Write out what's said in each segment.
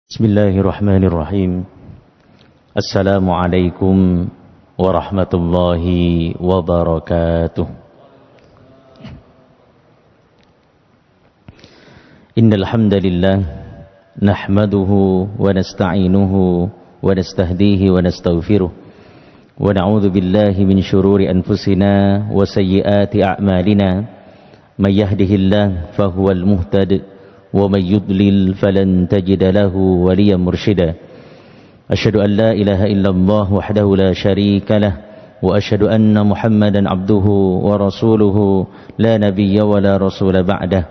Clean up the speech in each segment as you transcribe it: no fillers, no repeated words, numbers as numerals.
Bismillahirrahmanirrahim. Assalamualaikum warahmatullahi wabarakatuh. Innal hamdalillah nahmaduhu wa nasta'inuhu wa nastahdihi wa nastaghfiruh wa na'udzu billahi min shururi anfusina wa sayyiati a'malina. May yahdihillahu fahuwal muhtadi ومن يضلل فلن تجد له وليا مرشدا أشهد أن لا إله إلا الله وحده لا شريك له وأشهد أن محمدا عبده ورسوله لا نبي ولا رسول بعده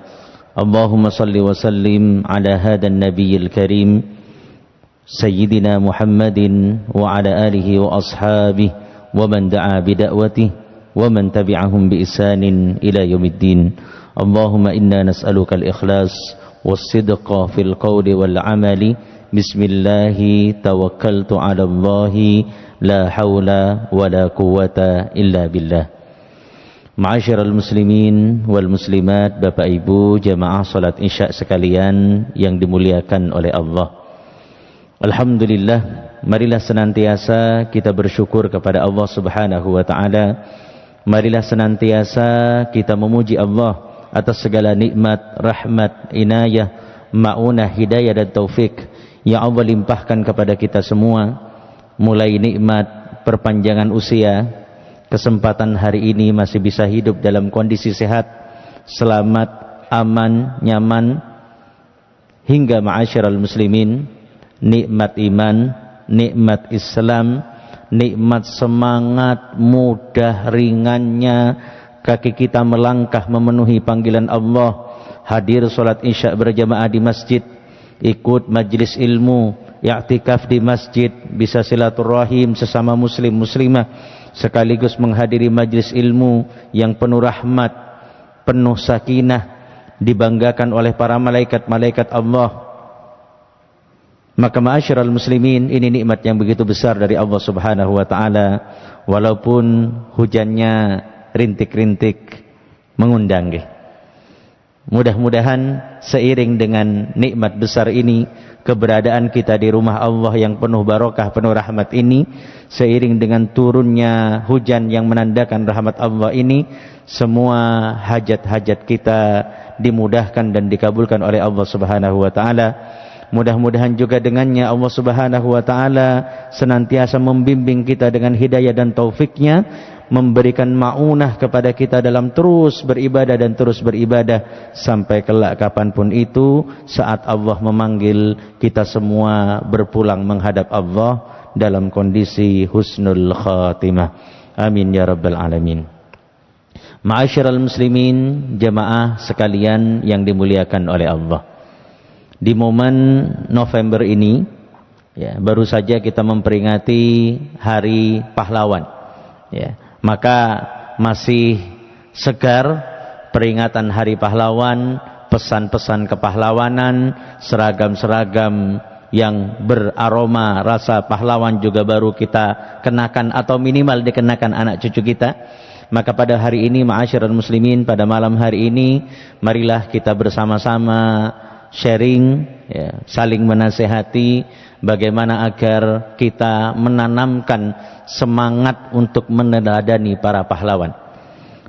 اللهم صل وسلم على هذا النبي الكريم سيدنا محمد وعلى آله وأصحابه ومن دعا بدعوته ومن تبعهم بإحسان إلى يوم الدين اللهم إنا نسألك الإخلاص والصدق في القول والعمل بسم الله توكلت على الله لا حول ولا قوة إلا بالله. Ma'asyiral muslimin wal muslimat, Bapak Ibu jamaah salat Isya sekalian yang dimuliakan oleh Allah. Alhamdulillah, marilah senantiasa kita bersyukur kepada Allah Subhanahu wa taala. Marilah senantiasa kita memuji Allah atas segala nikmat, rahmat, inayah, ma'unah, hidayah dan taufik yang Allah limpahkan kepada kita semua. Mulai nikmat perpanjangan usia, kesempatan hari ini masih bisa hidup dalam kondisi sehat, selamat, aman, nyaman, hingga ma'asyiral muslimin, nikmat iman, nikmat Islam, nikmat semangat, mudah ringannya kaki kita melangkah memenuhi panggilan Allah, hadir salat Isya berjamaah di masjid, ikut majlis ilmu, i'tikaf di masjid, bisa silaturahim sesama muslim muslimah, sekaligus menghadiri majlis ilmu yang penuh rahmat, penuh sakinah, dibanggakan oleh para malaikat-malaikat Allah. Maka ma'asyiral muslimin, ini nikmat yang begitu besar dari Allah Subhanahu wa taala, walaupun hujannya rintik-rintik mengundang. Mudah-mudahan seiring dengan nikmat besar ini, keberadaan kita di rumah Allah yang penuh barokah, penuh rahmat ini, seiring dengan turunnya hujan yang menandakan rahmat Allah ini, semua hajat-hajat kita dimudahkan dan dikabulkan oleh Allah Subhanahu wa taala. Mudah-mudahan juga dengannya Allah Subhanahu wa taala senantiasa membimbing kita dengan hidayah dan taufiknya, memberikan ma'unah kepada kita dalam terus beribadah dan terus beribadah sampai kelak kapanpun itu, saat Allah memanggil kita semua berpulang menghadap Allah dalam kondisi husnul khatimah. Amin ya rabbal alamin. Ma'asyiral muslimin, jamaah sekalian yang dimuliakan oleh Allah, di momen November ini ya, baru saja kita memperingati Hari Pahlawan ya. Maka masih segar peringatan Hari Pahlawan, pesan-pesan kepahlawanan, seragam-seragam yang beraroma rasa pahlawan juga baru kita kenakan atau minimal dikenakan anak cucu kita. Maka pada hari ini ma'asyiral muslimin, pada malam hari ini, marilah kita bersama-sama sharing ya, saling menasehati bagaimana agar kita menanamkan semangat untuk meneladani para pahlawan.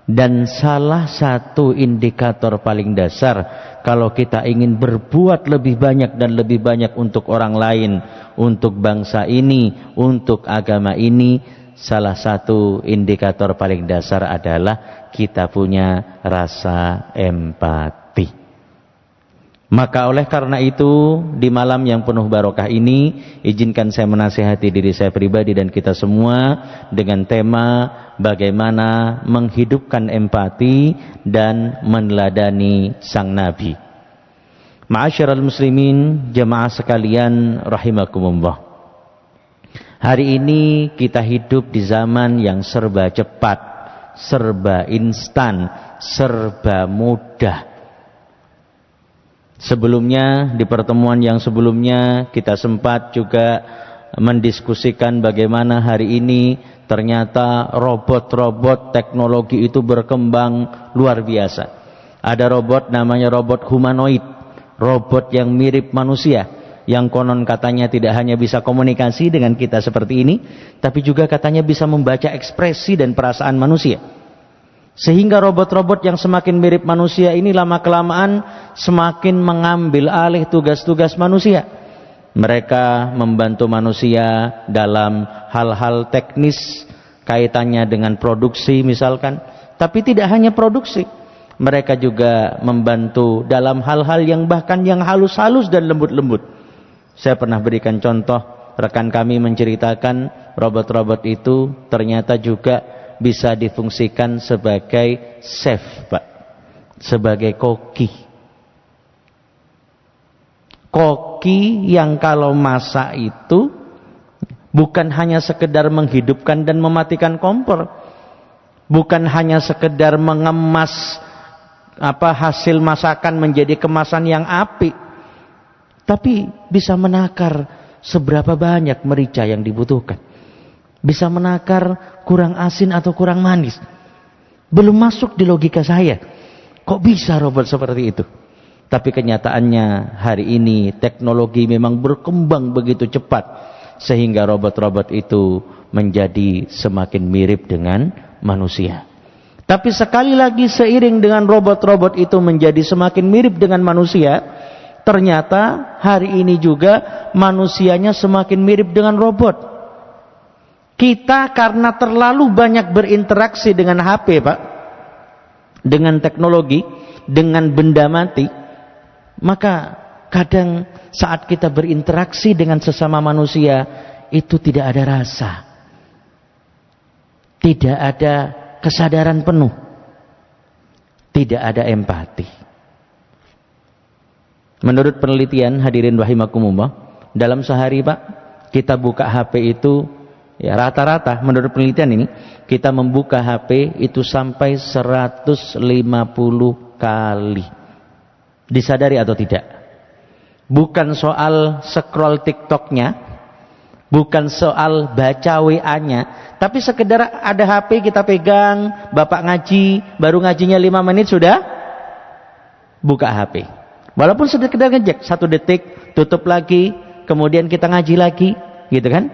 Dan salah satu indikator paling dasar kalau kita ingin berbuat lebih banyak dan lebih banyak untuk orang lain, untuk bangsa ini, untuk agama ini, salah satu indikator paling dasar adalah kita punya rasa empati. Maka oleh karena itu, di malam yang penuh barokah ini, izinkan saya menasihati diri saya pribadi dan kita semua dengan tema bagaimana menghidupkan empati dan meneladani sang Nabi. Ma'asyiral muslimin, jamaah sekalian rahimakumullah. Hari ini kita hidup di zaman yang serba cepat, serba instan, serba mudah. Sebelumnya, di pertemuan yang sebelumnya, kita sempat juga mendiskusikan bagaimana hari ini ternyata robot-robot teknologi itu berkembang luar biasa. Ada robot namanya robot humanoid, robot yang mirip manusia, yang konon katanya tidak hanya bisa komunikasi dengan kita seperti ini, tapi juga katanya bisa membaca ekspresi dan perasaan manusia. Sehingga robot-robot yang semakin mirip manusia ini lama-kelamaan semakin mengambil alih tugas-tugas manusia. Mereka membantu manusia dalam hal-hal teknis kaitannya dengan produksi misalkan. Tapi tidak hanya produksi. Mereka juga membantu dalam hal-hal yang bahkan yang halus-halus dan lembut-lembut. Saya pernah berikan contoh, rekan kami menceritakan robot-robot itu ternyata juga bisa difungsikan sebagai chef, Pak. Sebagai koki. Koki yang kalau masak itu bukan hanya sekedar menghidupkan dan mematikan kompor. Bukan hanya sekedar mengemas hasil masakan menjadi kemasan yang apik. Tapi bisa menakar seberapa banyak merica yang dibutuhkan. Bisa menakar kurang asin atau kurang manis. Belum masuk di logika saya. Kok bisa robot seperti itu? Tapi kenyataannya hari ini teknologi memang berkembang begitu cepat. Sehingga robot-robot itu menjadi semakin mirip dengan manusia. Tapi sekali lagi seiring dengan robot-robot itu menjadi semakin mirip dengan manusia, ternyata hari ini juga manusianya semakin mirip dengan robot. Kita karena terlalu banyak berinteraksi dengan HP, Pak, dengan teknologi, dengan benda mati, maka kadang saat kita berinteraksi dengan sesama manusia itu tidak ada rasa, tidak ada kesadaran penuh, tidak ada empati. Menurut penelitian, hadirin rahimakumullah, dalam sehari, Pak, kita buka HP itu ya rata-rata menurut penelitian ini kita membuka HP itu sampai 150 kali. Disadari atau tidak? Bukan soal scroll TikToknya, bukan soal baca WA-nya, tapi sekedar ada HP kita pegang, bapak ngaji, baru ngajinya 5 menit sudah buka HP. Walaupun sekedar ngejek 1 detik, tutup lagi, kemudian kita ngaji lagi, gitu kan?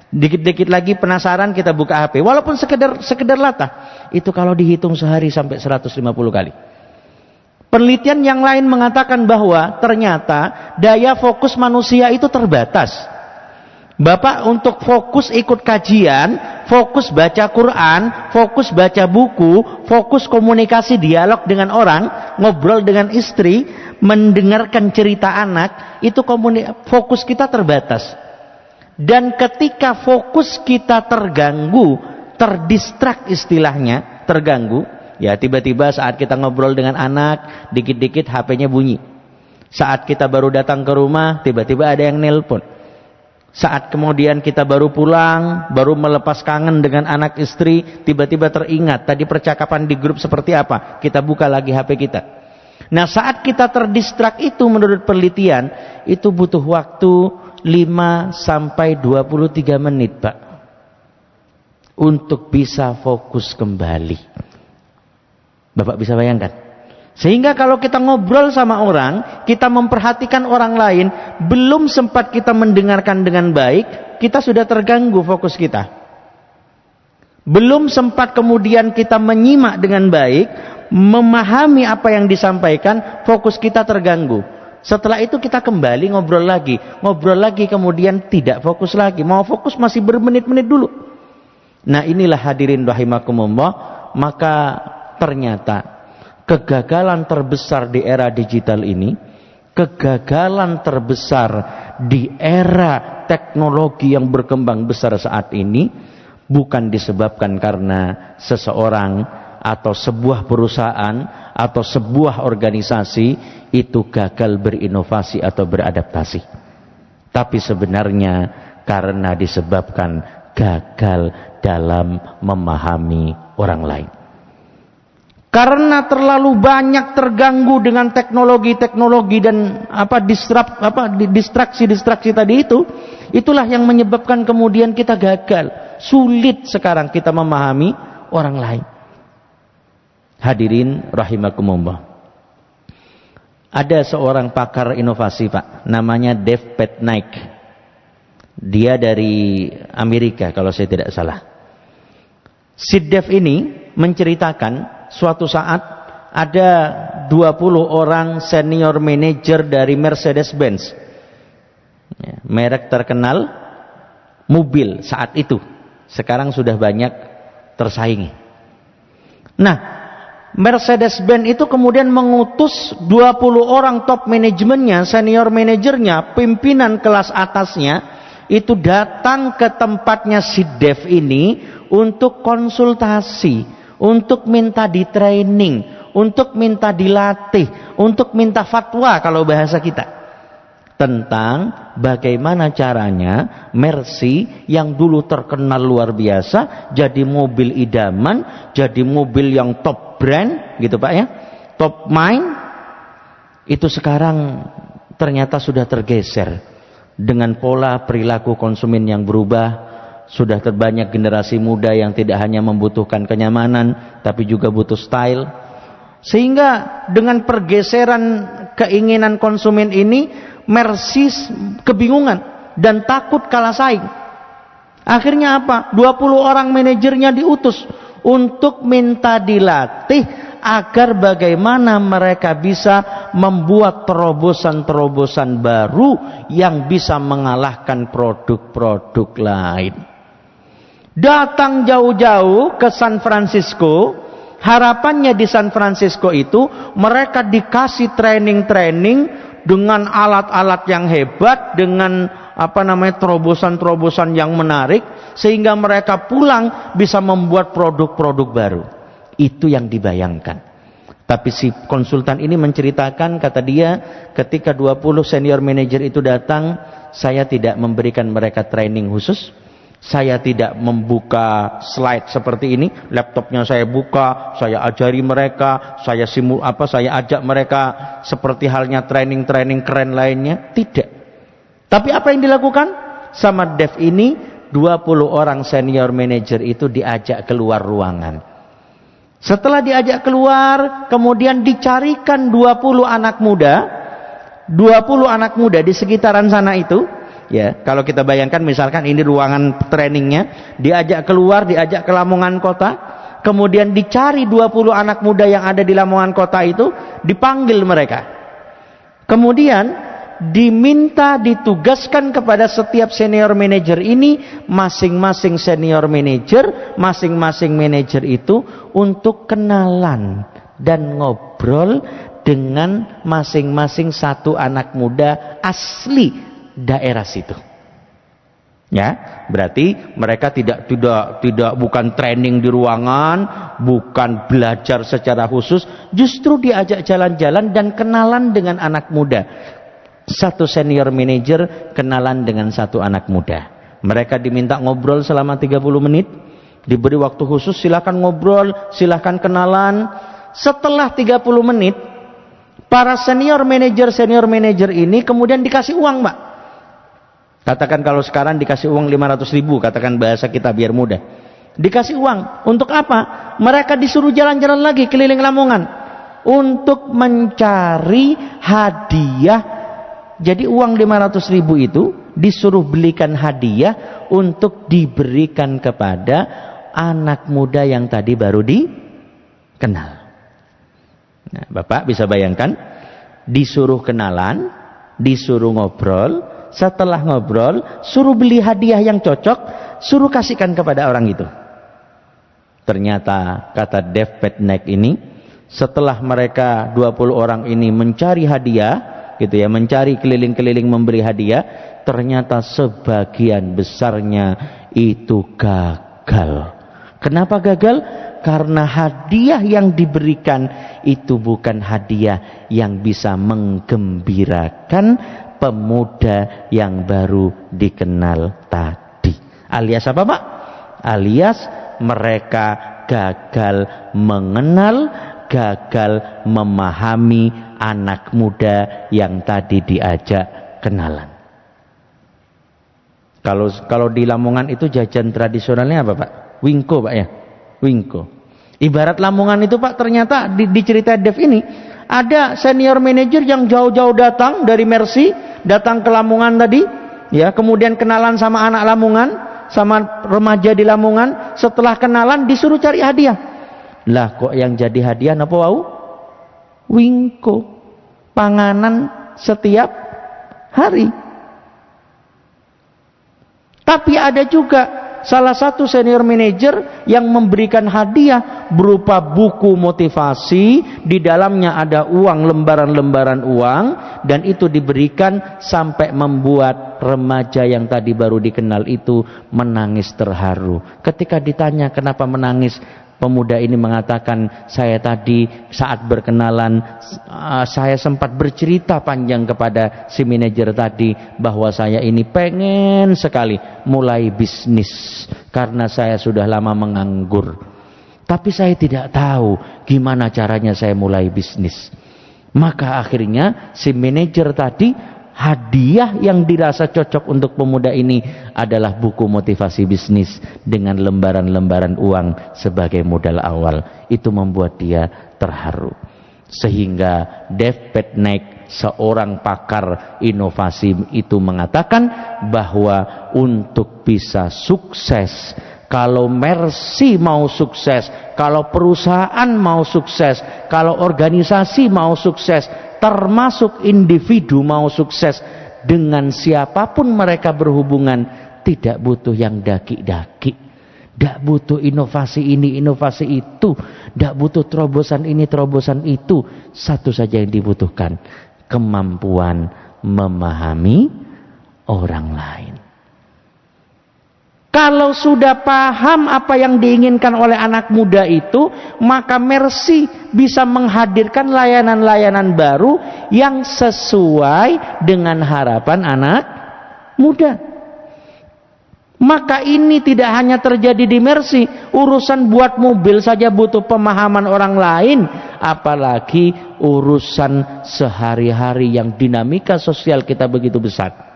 Dikit-dikit lagi penasaran kita buka HP. Walaupun sekedar latah. Itu kalau dihitung sehari sampai 150 kali. Penelitian yang lain mengatakan bahwa ternyata daya fokus manusia itu terbatas. Bapak untuk fokus ikut kajian, fokus baca Quran, fokus baca buku, fokus komunikasi dialog dengan orang, ngobrol dengan istri, mendengarkan cerita anak, itu fokus kita terbatas. Dan ketika fokus kita terganggu, terdistrak istilahnya, terganggu, ya tiba-tiba saat kita ngobrol dengan anak, dikit-dikit HP-nya bunyi. Saat kita baru datang ke rumah, tiba-tiba ada yang nelpon. Saat kemudian kita baru pulang, baru melepas kangen dengan anak istri, tiba-tiba teringat tadi percakapan di grup seperti apa, kita buka lagi HP kita. Nah, saat kita terdistrak itu menurut penelitian, itu butuh waktu 5 sampai 23 menit, Pak, untuk bisa fokus kembali. Bapak bisa bayangkan? Sehingga kalau kita ngobrol sama orang, kita memperhatikan orang lain, belum sempat kita mendengarkan dengan baik, kita sudah terganggu fokus kita. Belum sempat kemudian kita menyimak dengan baik, memahami apa yang disampaikan, fokus kita terganggu. Setelah itu kita kembali ngobrol lagi kemudian tidak fokus lagi. Mau fokus masih bermenit-menit dulu. Nah, inilah hadirin rahimakumullah, maka ternyata kegagalan terbesar di era digital ini, kegagalan terbesar di era teknologi yang berkembang besar saat ini, bukan disebabkan karena seseorang atau sebuah perusahaan atau sebuah organisasi itu gagal berinovasi atau beradaptasi, tapi sebenarnya karena disebabkan gagal dalam memahami orang lain. Karena terlalu banyak terganggu dengan teknologi dan distraksi tadi itu, itulah yang menyebabkan kemudian kita gagal. Sulit sekarang kita memahami orang lain. Hadirin rahimakumullah. Ada seorang pakar inovasi Pak, namanya Dave Petnaik. Dia dari Amerika kalau saya tidak salah. Si Dave ini menceritakan suatu saat ada 20 orang senior manager dari Mercedes-Benz, merek terkenal mobil saat itu. Sekarang sudah banyak tersaingi. Nah, Mercedes-Benz itu kemudian mengutus 20 orang top manajemennya, senior manajernya, pimpinan kelas atasnya, itu datang ke tempatnya si Dev ini untuk konsultasi, untuk minta di training, untuk minta dilatih, untuk minta fatwa kalau bahasa kita, tentang bagaimana caranya Mercy yang dulu terkenal luar biasa jadi mobil idaman, jadi mobil yang top brand gitu Pak ya, top mind, itu sekarang ternyata sudah tergeser dengan pola perilaku konsumen yang berubah. Sudah terbanyak generasi muda yang tidak hanya membutuhkan kenyamanan tapi juga butuh style, sehingga dengan pergeseran keinginan konsumen ini Mercy kebingungan dan takut kalah saing. Akhirnya apa? 20 orang manajernya diutus untuk minta dilatih agar bagaimana mereka bisa membuat terobosan-terobosan baru yang bisa mengalahkan produk-produk lain. Datang jauh-jauh ke San Francisco. Harapannya di San Francisco itu mereka dikasih training-training dengan alat-alat yang hebat, dengan terobosan-terobosan yang menarik, sehingga mereka pulang bisa membuat produk-produk baru. Itu yang dibayangkan. Tapi si konsultan ini menceritakan, kata dia, ketika 20 senior manager itu datang, saya tidak memberikan mereka training khusus. Saya tidak membuka slide seperti ini, laptopnya saya buka, saya ajari mereka, saya ajak mereka seperti halnya training-training keren lainnya. Tidak. Tapi apa yang dilakukan? Sama Dev ini, 20 orang senior manager itu diajak keluar ruangan. Setelah diajak keluar, kemudian dicarikan 20 anak muda di sekitaran sana itu. Ya, kalau kita bayangkan misalkan ini ruangan trainingnya, diajak keluar, diajak ke Lamongan Kota, kemudian dicari 20 anak muda yang ada di Lamongan Kota itu, dipanggil mereka. Kemudian diminta ditugaskan kepada setiap senior manager ini, masing-masing senior manager, masing-masing manager itu untuk kenalan dan ngobrol dengan masing-masing satu anak muda asli daerah situ. Ya, berarti mereka tidak bukan training di ruangan, bukan belajar secara khusus, justru diajak jalan-jalan dan kenalan dengan anak muda. Satu senior manager kenalan dengan satu anak muda. Mereka diminta ngobrol selama 30 menit, diberi waktu khusus, silakan ngobrol, silakan kenalan. Setelah 30 menit, para senior manager ini kemudian dikasih uang, Pak. Katakan kalau sekarang dikasih uang 500.000, katakan bahasa kita biar mudah. Dikasih uang. Untuk apa? Mereka disuruh jalan-jalan lagi keliling Lamongan untuk mencari hadiah. Jadi uang 500.000 itu disuruh belikan hadiah untuk diberikan kepada anak muda yang tadi baru dikenal. Nah, Bapak bisa bayangkan, disuruh kenalan, disuruh ngobrol. Setelah ngobrol, suruh beli hadiah yang cocok, suruh kasihkan kepada orang itu. Ternyata kata Dave Petnaik ini, setelah mereka 20 orang ini mencari hadiah, gitu ya, mencari keliling-keliling memberi hadiah, ternyata sebagian besarnya itu gagal. Kenapa gagal? Karena hadiah yang diberikan itu bukan hadiah yang bisa menggembirakan pemuda yang baru dikenal tadi. Alias apa, Pak? Alias mereka gagal mengenal, gagal memahami anak muda yang tadi diajak kenalan. Kalau di Lamongan itu jajan tradisionalnya apa, Pak? Wingko, Pak ya? Wingko. Ibarat Lamongan itu, Pak, ternyata diceritain Dev ini Ada senior manager yang jauh-jauh datang dari Mercy, datang ke Lamongan tadi, ya, kemudian kenalan sama anak Lamongan, sama remaja di Lamongan. Setelah kenalan disuruh cari hadiah. Lah kok yang jadi hadiah napa wau? Wingko, panganan setiap hari. Tapi ada juga salah satu senior manager yang memberikan hadiah berupa buku motivasi, di dalamnya ada uang, lembaran-lembaran uang, dan itu diberikan sampai membuat remaja yang tadi baru dikenal itu menangis terharu. Ketika ditanya kenapa menangis, pemuda ini mengatakan, saya tadi saat berkenalan, saya sempat bercerita panjang kepada si manajer tadi bahwa saya ini pengen sekali mulai bisnis karena saya sudah lama menganggur. Tapi saya tidak tahu gimana caranya saya mulai bisnis. Maka akhirnya si manajer tadi, hadiah yang dirasa cocok untuk pemuda ini adalah buku motivasi bisnis dengan lembaran-lembaran uang sebagai modal awal. Itu membuat dia terharu. Sehingga Dave Petnaik, seorang pakar inovasi itu mengatakan bahwa untuk bisa sukses, kalau Mercy mau sukses, kalau perusahaan mau sukses, kalau organisasi mau sukses, termasuk individu mau sukses, dengan siapapun mereka berhubungan, tidak butuh yang daki-daki, tidak butuh inovasi ini, inovasi itu, tidak butuh terobosan ini, terobosan itu. Satu saja yang dibutuhkan, kemampuan memahami orang lain. Kalau sudah paham apa yang diinginkan oleh anak muda itu, maka Mercy bisa menghadirkan layanan-layanan baru yang sesuai dengan harapan anak muda. Maka ini tidak hanya terjadi di Mercy, urusan buat mobil saja butuh pemahaman orang lain, apalagi urusan sehari-hari yang dinamika sosial kita begitu besar.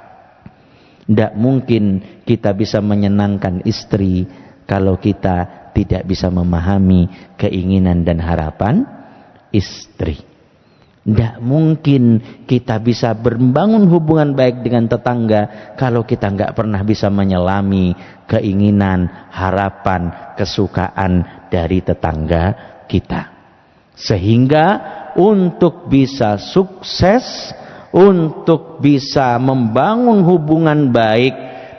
Tidak mungkin kita bisa menyenangkan istri kalau kita tidak bisa memahami keinginan dan harapan istri. Tidak mungkin kita bisa membangun hubungan baik dengan tetangga kalau kita nggak pernah bisa menyelami keinginan, harapan, kesukaan dari tetangga kita. Sehingga untuk bisa sukses, untuk bisa membangun hubungan baik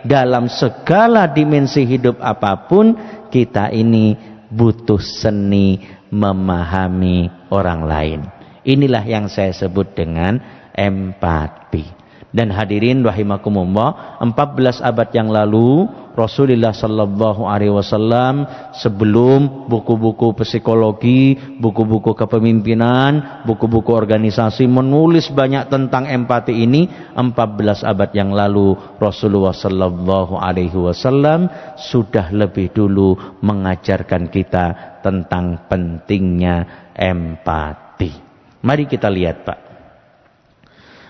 dalam segala dimensi hidup apapun, kita ini butuh seni memahami orang lain. Inilah yang saya sebut dengan empati. Dan hadirin rahimakumullah, 14 abad yang lalu Rasulullah sallallahu alaihi wasallam, sebelum buku-buku psikologi, buku-buku kepemimpinan, buku-buku organisasi menulis banyak tentang empati ini, 14 abad yang lalu Rasulullah sallallahu alaihi wasallam sudah lebih dulu mengajarkan kita tentang pentingnya empati. Mari kita lihat, Pak.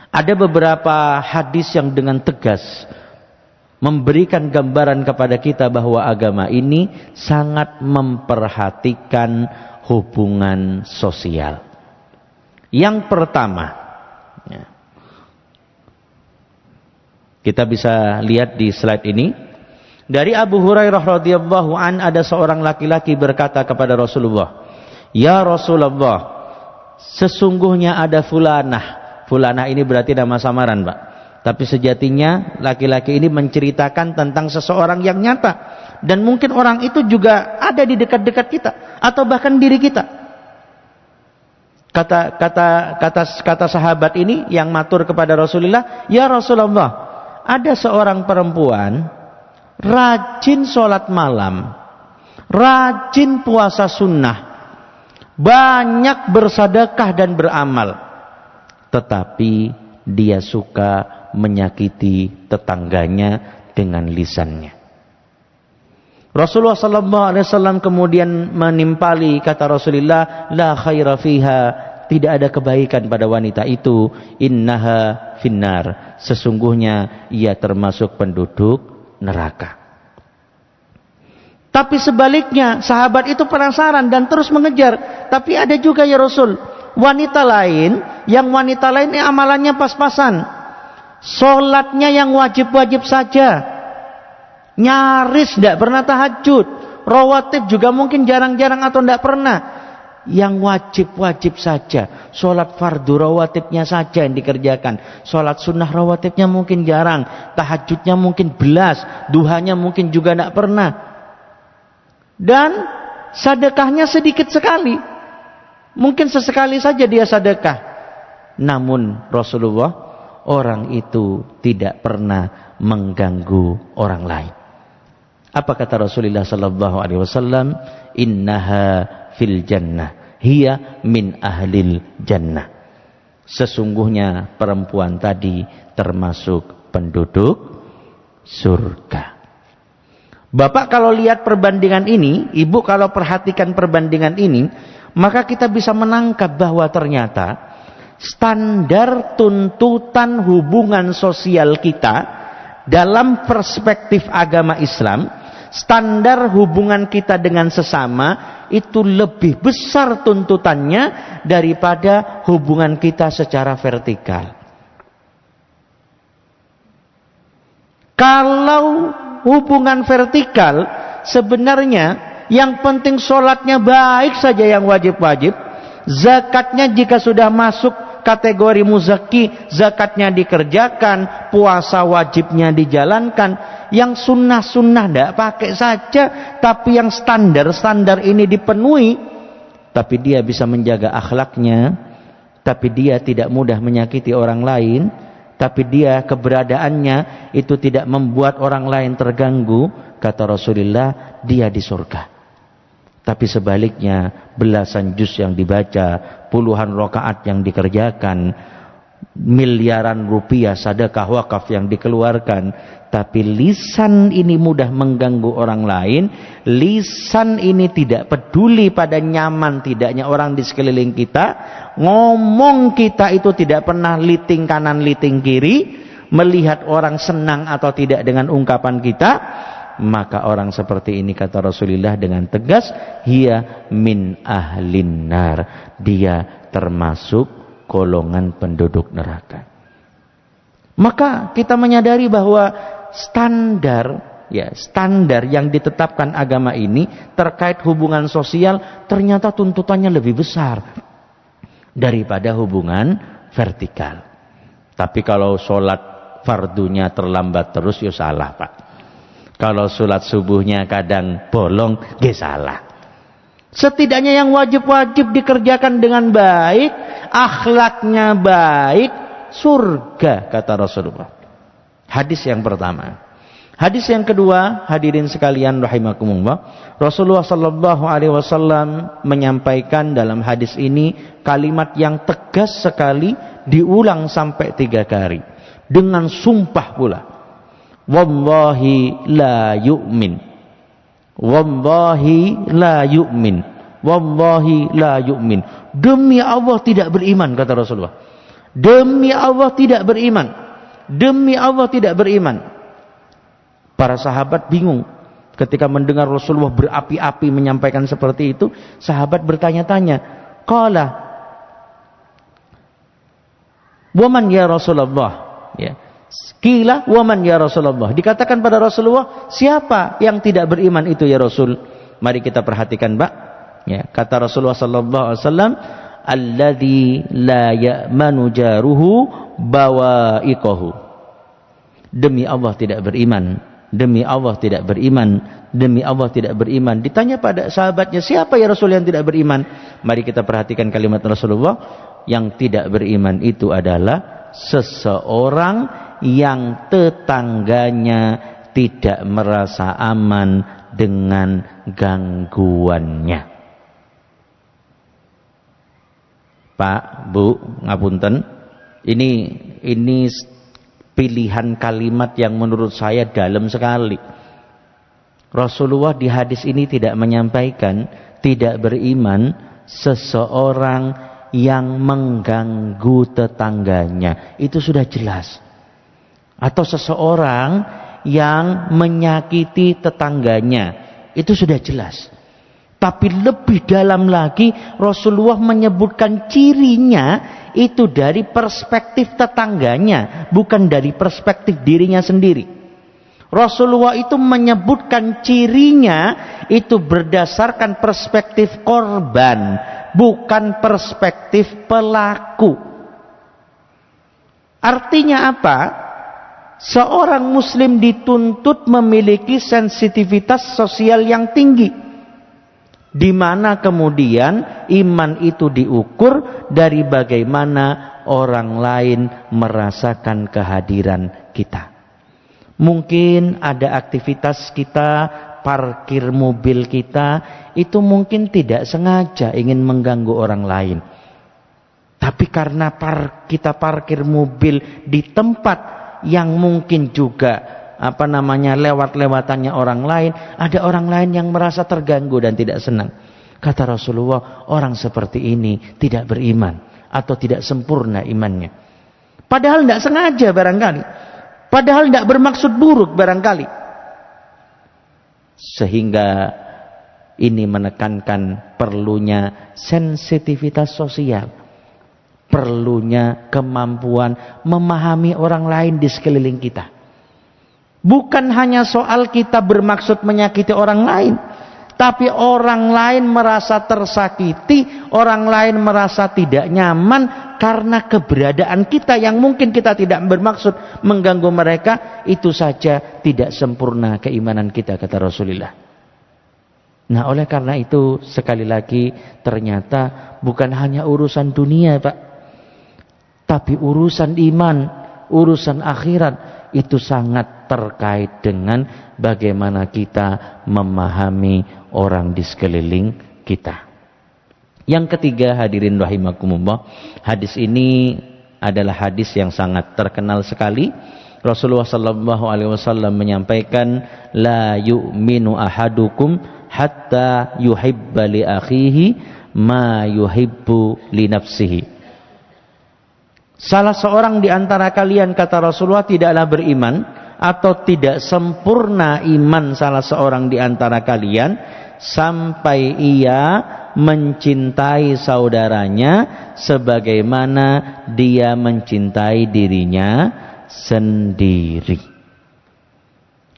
Ada beberapa hadis yang dengan tegas memberikan gambaran kepada kita bahwa agama ini sangat memperhatikan hubungan sosial. Yang pertama, kita bisa lihat di slide ini, dari Abu Hurairah radhiyallahu an, ada seorang laki-laki berkata kepada Rasulullah, "Ya Rasulullah, sesungguhnya ada fulanah." Fulanah ini berarti nama samaran, Pak. Tapi sejatinya laki-laki ini menceritakan tentang seseorang yang nyata. Dan mungkin orang itu juga ada di dekat-dekat kita. Atau bahkan diri kita. Kata sahabat ini yang matur kepada Rasulullah, "Ya Rasulullah, ada seorang perempuan rajin sholat malam, rajin puasa sunnah, banyak bersedekah dan beramal. Tetapi dia suka menyakiti tetangganya dengan lisannya." Rasulullah sallallahu alaihi wasallam kemudian menimpali kata Rasulullah, "La khaira fiha," tidak ada kebaikan pada wanita itu, "innaha finnar," sesungguhnya ia termasuk penduduk neraka. Tapi sebaliknya sahabat itu penasaran dan terus mengejar, "Tapi ada juga ya Rasul, Wanita lain, yang wanita lain ini amalannya pas-pasan. Sholatnya yang wajib-wajib saja. Nyaris tidak pernah tahajud. Rawatib juga mungkin jarang-jarang atau tidak pernah. Yang wajib-wajib saja. Sholat fardu rawatibnya saja yang dikerjakan. Sholat sunnah rawatibnya mungkin jarang. Tahajudnya mungkin belas. Duhanya mungkin juga tidak pernah. Dan sedekahnya sedikit sekali. Mungkin sesekali saja dia sedekah. Namun Rasulullah, orang itu tidak pernah mengganggu orang lain. Apa kata Rasulullah sallallahu alaihi wasallam? Innaha fil jannah, hiya min ahlil jannah. Sesungguhnya perempuan tadi termasuk penduduk surga. Bapak kalau lihat perbandingan ini, ibu kalau perhatikan perbandingan ini, maka kita bisa menangkap bahwa ternyata standar tuntutan hubungan sosial kita dalam perspektif agama Islam, standar hubungan kita dengan sesama itu lebih besar tuntutannya daripada hubungan kita secara vertikal. Kalau hubungan vertikal sebenarnya yang penting sholatnya baik saja yang wajib-wajib. Zakatnya jika sudah masuk kategori muzaki, zakatnya dikerjakan. Puasa wajibnya dijalankan. Yang sunnah-sunnah tidak pakai saja. Tapi yang standar-standar ini dipenuhi. Tapi dia bisa menjaga akhlaknya. Tapi dia tidak mudah menyakiti orang lain. Tapi dia keberadaannya itu tidak membuat orang lain terganggu. Kata Rasulullah, dia di surga. Tapi sebaliknya, belasan juz yang dibaca, puluhan rakaat yang dikerjakan, miliaran rupiah sedekah wakaf yang dikeluarkan, tapi lisan ini mudah mengganggu orang lain, lisan ini tidak peduli pada nyaman tidaknya orang di sekeliling kita, ngomong kita itu tidak pernah liting kanan liting kiri, melihat orang senang atau tidak dengan ungkapan kita. Maka orang seperti ini kata Rasulullah dengan tegas, hiya min ahlin nar, dia termasuk golongan penduduk neraka. Maka kita menyadari bahwa standar yang ditetapkan agama ini terkait hubungan sosial ternyata tuntutannya lebih besar daripada hubungan vertikal. Tapi kalau sholat fardunya terlambat terus, ya salah Pak. Kalau sholat subuhnya kadang bolong, ya salah. Setidaknya yang wajib-wajib dikerjakan dengan baik, akhlaknya baik, surga kata Rasulullah. Hadis yang pertama. Hadis yang kedua, hadirin sekalian rahimakumullah, Rasulullah sallallahu alaihi wasallam menyampaikan dalam hadis ini kalimat yang tegas sekali, diulang sampai 3 kali dengan sumpah pula. Wallahi la yu'min. Wallahi la yu'min. Wallahi la yu'min. Demi Allah tidak beriman kata Rasulullah. Demi Allah tidak beriman. Demi Allah tidak beriman. Para sahabat bingung ketika mendengar Rasulullah berapi-api menyampaikan seperti itu. Sahabat bertanya-tanya, qala waman ya Rasulullah, ya. Qila waman ya Rasulullah. Dikatakan pada Rasulullah, siapa yang tidak beriman itu ya Rasul? Mari kita perhatikan, Pak. Ya, kata Rasulullah sallallahu alaihi wasallam, alladzi la ya'manu jaruhu bawa'iqahu. Demi Allah tidak beriman. Demi Allah tidak beriman. Demi Allah tidak beriman. Ditanya pada sahabatnya, siapa ya Rasul yang tidak beriman? Mari kita perhatikan kalimat Rasulullah. Yang tidak beriman itu adalah seseorang yang tetangganya tidak merasa aman dengan gangguannya. Pak, Bu, ngapunten. Ini pilihan kalimat yang menurut saya dalam sekali. Rasulullah di hadis ini tidak menyampaikan tidak beriman seseorang yang mengganggu tetangganya. Itu sudah jelas. Atau seseorang yang menyakiti tetangganya. Itu sudah jelas. Tapi lebih dalam lagi Rasulullah menyebutkan cirinya itu dari perspektif tetangganya, bukan dari perspektif dirinya sendiri. Rasulullah itu menyebutkan cirinya itu berdasarkan perspektif korban, bukan perspektif pelaku. Artinya apa? Seorang muslim dituntut memiliki sensitivitas sosial yang tinggi, di mana kemudian iman itu diukur dari bagaimana orang lain merasakan kehadiran kita. Mungkin ada aktivitas kita, parkir mobil kita, itu mungkin tidak sengaja ingin mengganggu orang lain. Tapi karena kita parkir mobil di tempat yang mungkin juga lewat-lewatannya orang lain, ada orang lain yang merasa terganggu dan tidak senang. Kata Rasulullah, orang seperti ini tidak beriman atau tidak sempurna imannya. Padahal tidak sengaja barangkali, padahal tidak bermaksud buruk barangkali. Sehingga ini menekankan perlunya sensitivitas sosial, perlunya kemampuan memahami orang lain di sekeliling kita. Bukan hanya soal kita bermaksud menyakiti orang lain, tapi orang lain merasa tersakiti, orang lain merasa tidak nyaman karena keberadaan kita yang mungkin kita tidak bermaksud mengganggu mereka. Itu saja tidak sempurna keimanan kita, kata Rasulullah. Nah, oleh karena itu sekali lagi ternyata bukan hanya urusan dunia, Pak, tapi urusan iman, urusan akhirat itu sangat terkait dengan bagaimana kita memahami orang di sekeliling kita. Yang ketiga, hadirin rahimakumullah, hadis ini adalah hadis yang sangat terkenal sekali. Rasulullah sallallahu alaihi wasallam menyampaikan, la yu'minu ahadukum hatta yuhibba li akhihi ma yuhibbu li nafsihi. Salah seorang di antara kalian, kata Rasulullah, tidaklah beriman atau tidak sempurna iman salah seorang di antara kalian sampai ia mencintai saudaranya sebagaimana dia mencintai dirinya sendiri.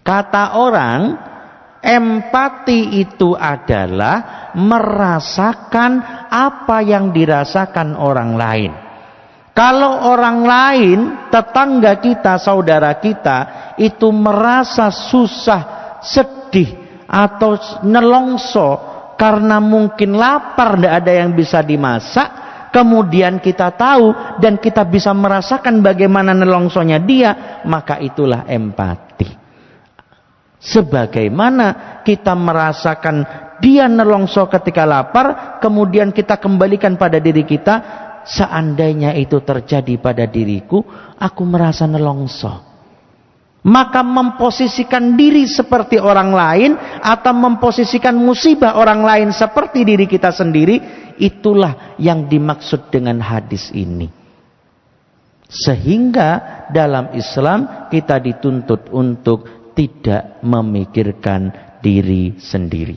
Kata orang, empati itu adalah merasakan apa yang dirasakan orang lain. Kalau orang lain, tetangga kita, saudara kita, itu merasa susah, sedih, atau nelongso karena mungkin lapar, tidak ada yang bisa dimasak, kemudian kita tahu dan kita bisa merasakan bagaimana nelongsonya dia, maka itulah empati. Sebagaimana kita merasakan dia nelongso ketika lapar, kemudian kita kembalikan pada diri kita, seandainya itu terjadi pada diriku, aku merasa nelongso. Maka memposisikan diri seperti orang lain atau memposisikan musibah orang lain seperti diri kita sendiri, itulah yang dimaksud dengan hadis ini. Sehingga dalam Islam kita dituntut untuk tidak memikirkan diri sendiri.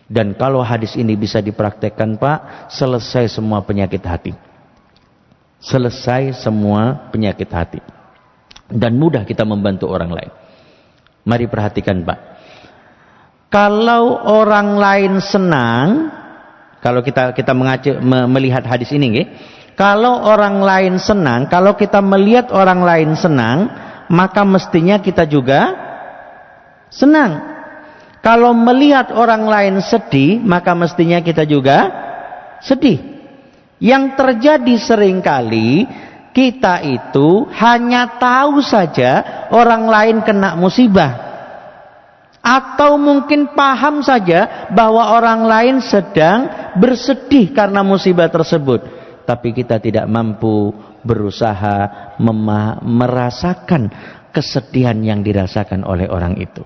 Dan kalau hadis ini bisa dipraktekkan, Pak, selesai semua penyakit hati. Selesai semua penyakit hati. Dan mudah kita membantu orang lain. Mari perhatikan, Pak. Kalau orang lain senang, kalau kita melihat hadis ini, nggih. Kalau orang lain senang, kalau kita melihat orang lain senang, maka mestinya kita juga senang. Kalau melihat orang lain sedih, maka mestinya kita juga sedih. Yang terjadi seringkali, kita itu hanya tahu saja orang lain kena musibah, atau mungkin paham saja bahwa orang lain sedang bersedih karena musibah tersebut, tapi kita tidak mampu berusaha merasakan kesedihan yang dirasakan oleh orang itu.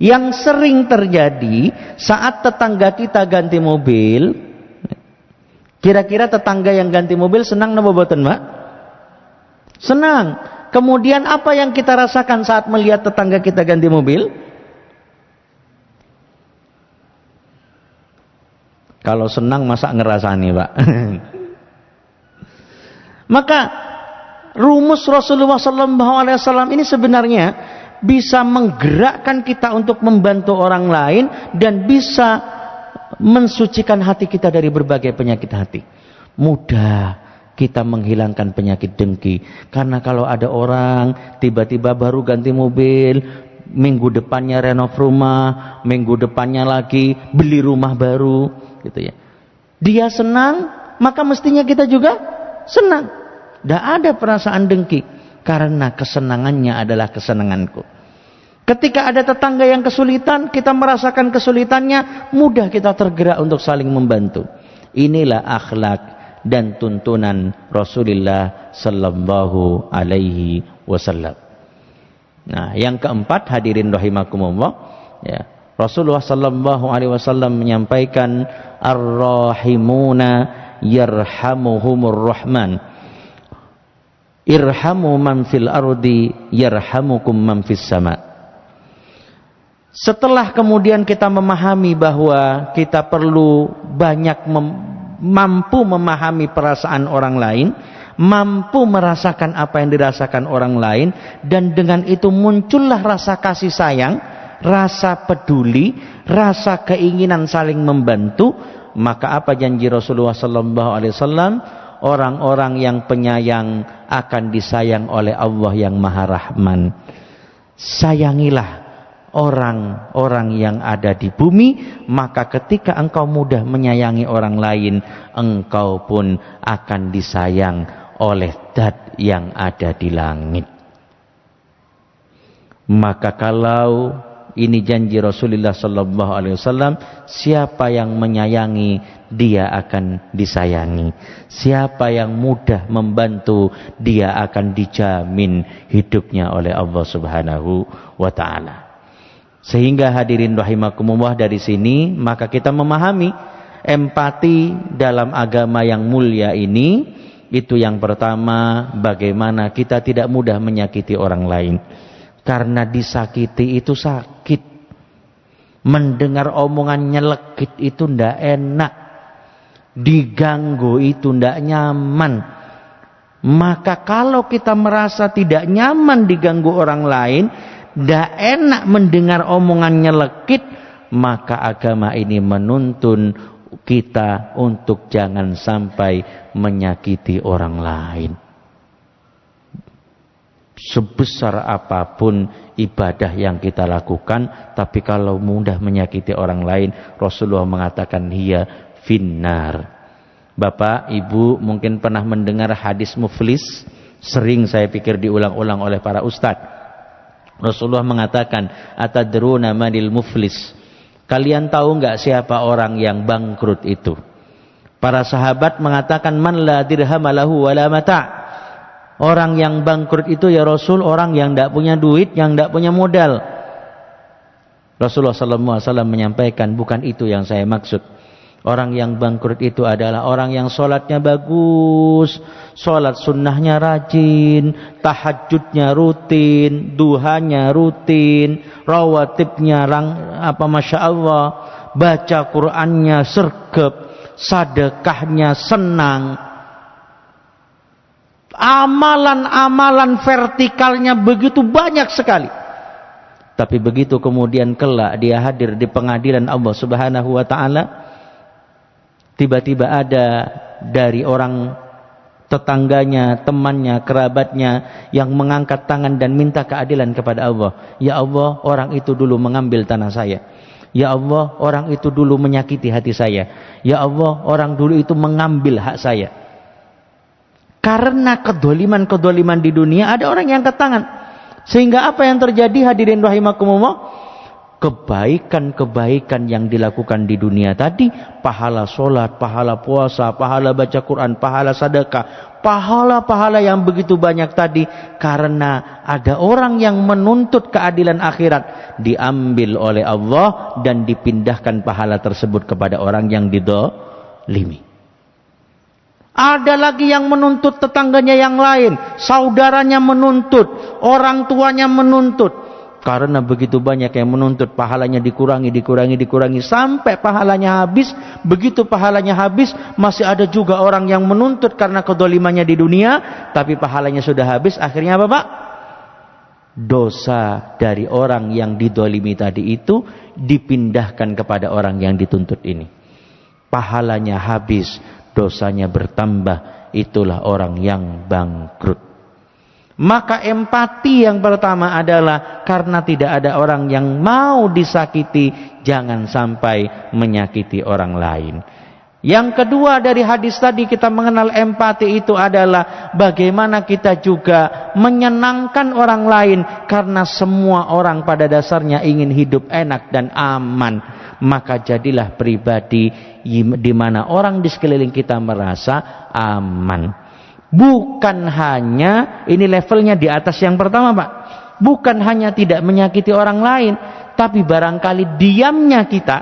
Yang sering terjadi saat tetangga kita ganti mobil. Kira-kira tetangga yang ganti mobil senang napa mboten, Mbak? Senang. Kemudian apa yang kita rasakan saat melihat tetangga kita ganti mobil? Kalau senang masa ngerasani, Pak. Maka rumus Rasulullah SAW ini sebenarnya bisa menggerakkan kita untuk membantu orang lain dan bisa mensucikan hati kita dari berbagai penyakit hati. Mudah kita menghilangkan penyakit dengki. Karena kalau ada orang tiba-tiba baru ganti mobil, minggu depannya renov rumah, minggu depannya lagi beli rumah baru, gitu ya. Dia senang, maka mestinya kita juga senang. Tidak ada perasaan dengki karena kesenangannya adalah kesenanganku. Ketika ada tetangga yang kesulitan, kita merasakan kesulitannya, mudah kita tergerak untuk saling membantu. Inilah akhlak dan tuntunan Rasulullah sallallahu alaihi wasallam. Nah, yang keempat, hadirin rahimakumullah, ya, Rasulullah sallallahu alaihi wasallam menyampaikan ar-rahimuna yarhamuhumur rahman. Irhamu man fil ardi yarhamukum man fis sama. Setelah kemudian kita memahami bahwa kita perlu banyak mampu memahami perasaan orang lain, mampu merasakan apa yang dirasakan orang lain, dan dengan itu muncullah rasa kasih sayang, rasa peduli, rasa keinginan saling membantu. Maka apa janji Rasulullah sallallahu alaihi wasallam? Orang-orang yang penyayang akan disayang oleh Allah yang Maha Rahman. Sayangilah orang-orang yang ada di bumi, maka ketika engkau mudah menyayangi orang lain, engkau pun akan disayang oleh Dat yang ada di langit. Maka kalau ini janji Rasulullah sallallahu alaihi wasallam, siapa yang menyayangi dia akan disayangi. Siapa yang mudah membantu dia akan dijamin hidupnya oleh Allah Subhanahu wa taala. Sehingga hadirin rahimakumullah, dari sini maka kita memahami empati dalam agama yang mulia ini. Itu yang pertama, bagaimana kita tidak mudah menyakiti orang lain. Karena disakiti itu sakit. Mendengar omongan nyelekit itu ndak enak. Diganggu itu ndak nyaman. Maka kalau kita merasa tidak nyaman diganggu orang lain, ndak enak mendengar omongan nyelekit, maka agama ini menuntun kita untuk jangan sampai menyakiti orang lain. Sebesar apapun ibadah yang kita lakukan, tapi kalau mudah menyakiti orang lain, Rasulullah mengatakan hiya finnar. Bapak, Ibu mungkin pernah mendengar hadis muflis, sering saya pikir diulang-ulang oleh para ustadz. Rasulullah mengatakan, atadruna manil muflis? Kalian tahu enggak siapa orang yang bangkrut itu? Para sahabat mengatakan, man la dirham lahu wala mata'. Orang yang bangkrut itu ya Rasul, orang yang tidak punya duit, yang tidak punya modal. Rasulullah SAW menyampaikan, bukan itu yang saya maksud. Orang yang bangkrut itu adalah orang yang sholatnya bagus, sholat sunnahnya rajin, tahajudnya rutin, duhanya rutin, rawatibnya Masya Allah, baca Qur'annya sergap, sedekahnya senang. Amalan-amalan vertikalnya begitu banyak sekali. Tapi begitu kemudian kelak dia hadir di pengadilan Allah Subhanahu wa taala, tiba-tiba ada dari orang tetangganya, temannya, kerabatnya yang mengangkat tangan dan minta keadilan kepada Allah. Ya Allah, orang itu dulu mengambil tanah saya. Ya Allah, orang itu dulu menyakiti hati saya. Ya Allah, orang dulu itu mengambil hak saya. Karena kedoliman-kedoliman di dunia, ada orang yang angkat tangan. Sehingga apa yang terjadi, hadirin rahimakumullah? Kebaikan-kebaikan yang dilakukan di dunia tadi, pahala sholat, pahala puasa, pahala baca Quran, pahala sedekah, pahala-pahala yang begitu banyak tadi, karena ada orang yang menuntut keadilan akhirat, diambil oleh Allah dan dipindahkan pahala tersebut kepada orang yang didolimi. Ada lagi yang menuntut tetangganya yang lain, saudaranya menuntut, orang tuanya menuntut. Karena begitu banyak yang menuntut, pahalanya dikurangi sampai pahalanya habis. Begitu pahalanya habis, masih ada juga orang yang menuntut karena kedolimannya di dunia, tapi pahalanya sudah habis. Akhirnya apa, Pak? Dosa dari orang yang didolimi tadi itu dipindahkan kepada orang yang dituntut ini. Pahalanya habis, dosanya bertambah. Itulah orang yang bangkrut. Maka empati yang pertama adalah karena tidak ada orang yang mau disakiti, jangan sampai menyakiti orang lain. Yang kedua dari hadis tadi kita mengenal empati itu adalah bagaimana kita juga menyenangkan orang lain, karena semua orang pada dasarnya ingin hidup enak dan aman. Maka jadilah pribadi di mana orang di sekeliling kita merasa aman. Bukan hanya, ini levelnya di atas yang pertama, Pak. Bukan hanya tidak menyakiti orang lain, tapi barangkali diamnya kita,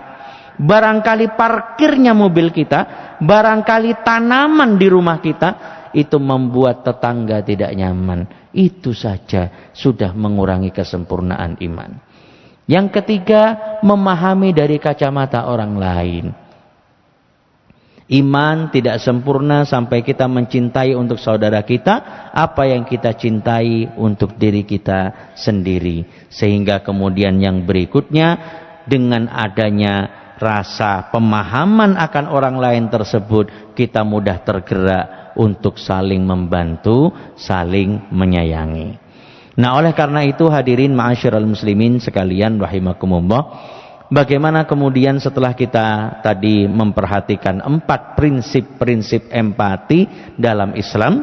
barangkali parkirnya mobil kita, barangkali tanaman di rumah kita, itu membuat tetangga tidak nyaman. Itu saja sudah mengurangi kesempurnaan iman. Yang ketiga, memahami dari kacamata orang lain. Iman tidak sempurna sampai kita mencintai untuk saudara kita apa yang kita cintai untuk diri kita sendiri. Sehingga kemudian yang berikutnya, dengan adanya rasa pemahaman akan orang lain tersebut, kita mudah tergerak untuk saling membantu, saling menyayangi. Nah, oleh karena itu hadirin ma'asyiral muslimin sekalian rahimakumullah, bagaimana kemudian setelah kita tadi memperhatikan 4 prinsip-prinsip empati dalam Islam,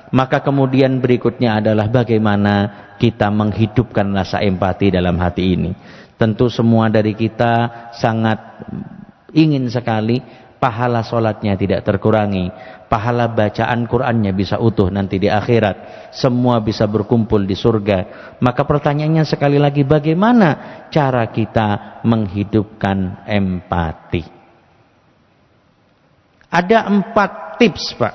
maka kemudian berikutnya adalah bagaimana kita menghidupkan rasa empati dalam hati ini. Tentu semua dari kita sangat ingin sekali pahala sholatnya tidak terkurangi, pahala bacaan Qur'annya bisa utuh nanti di akhirat, semua bisa berkumpul di surga. Maka pertanyaannya sekali lagi, bagaimana cara kita menghidupkan empati? Ada 4 tips, Pak.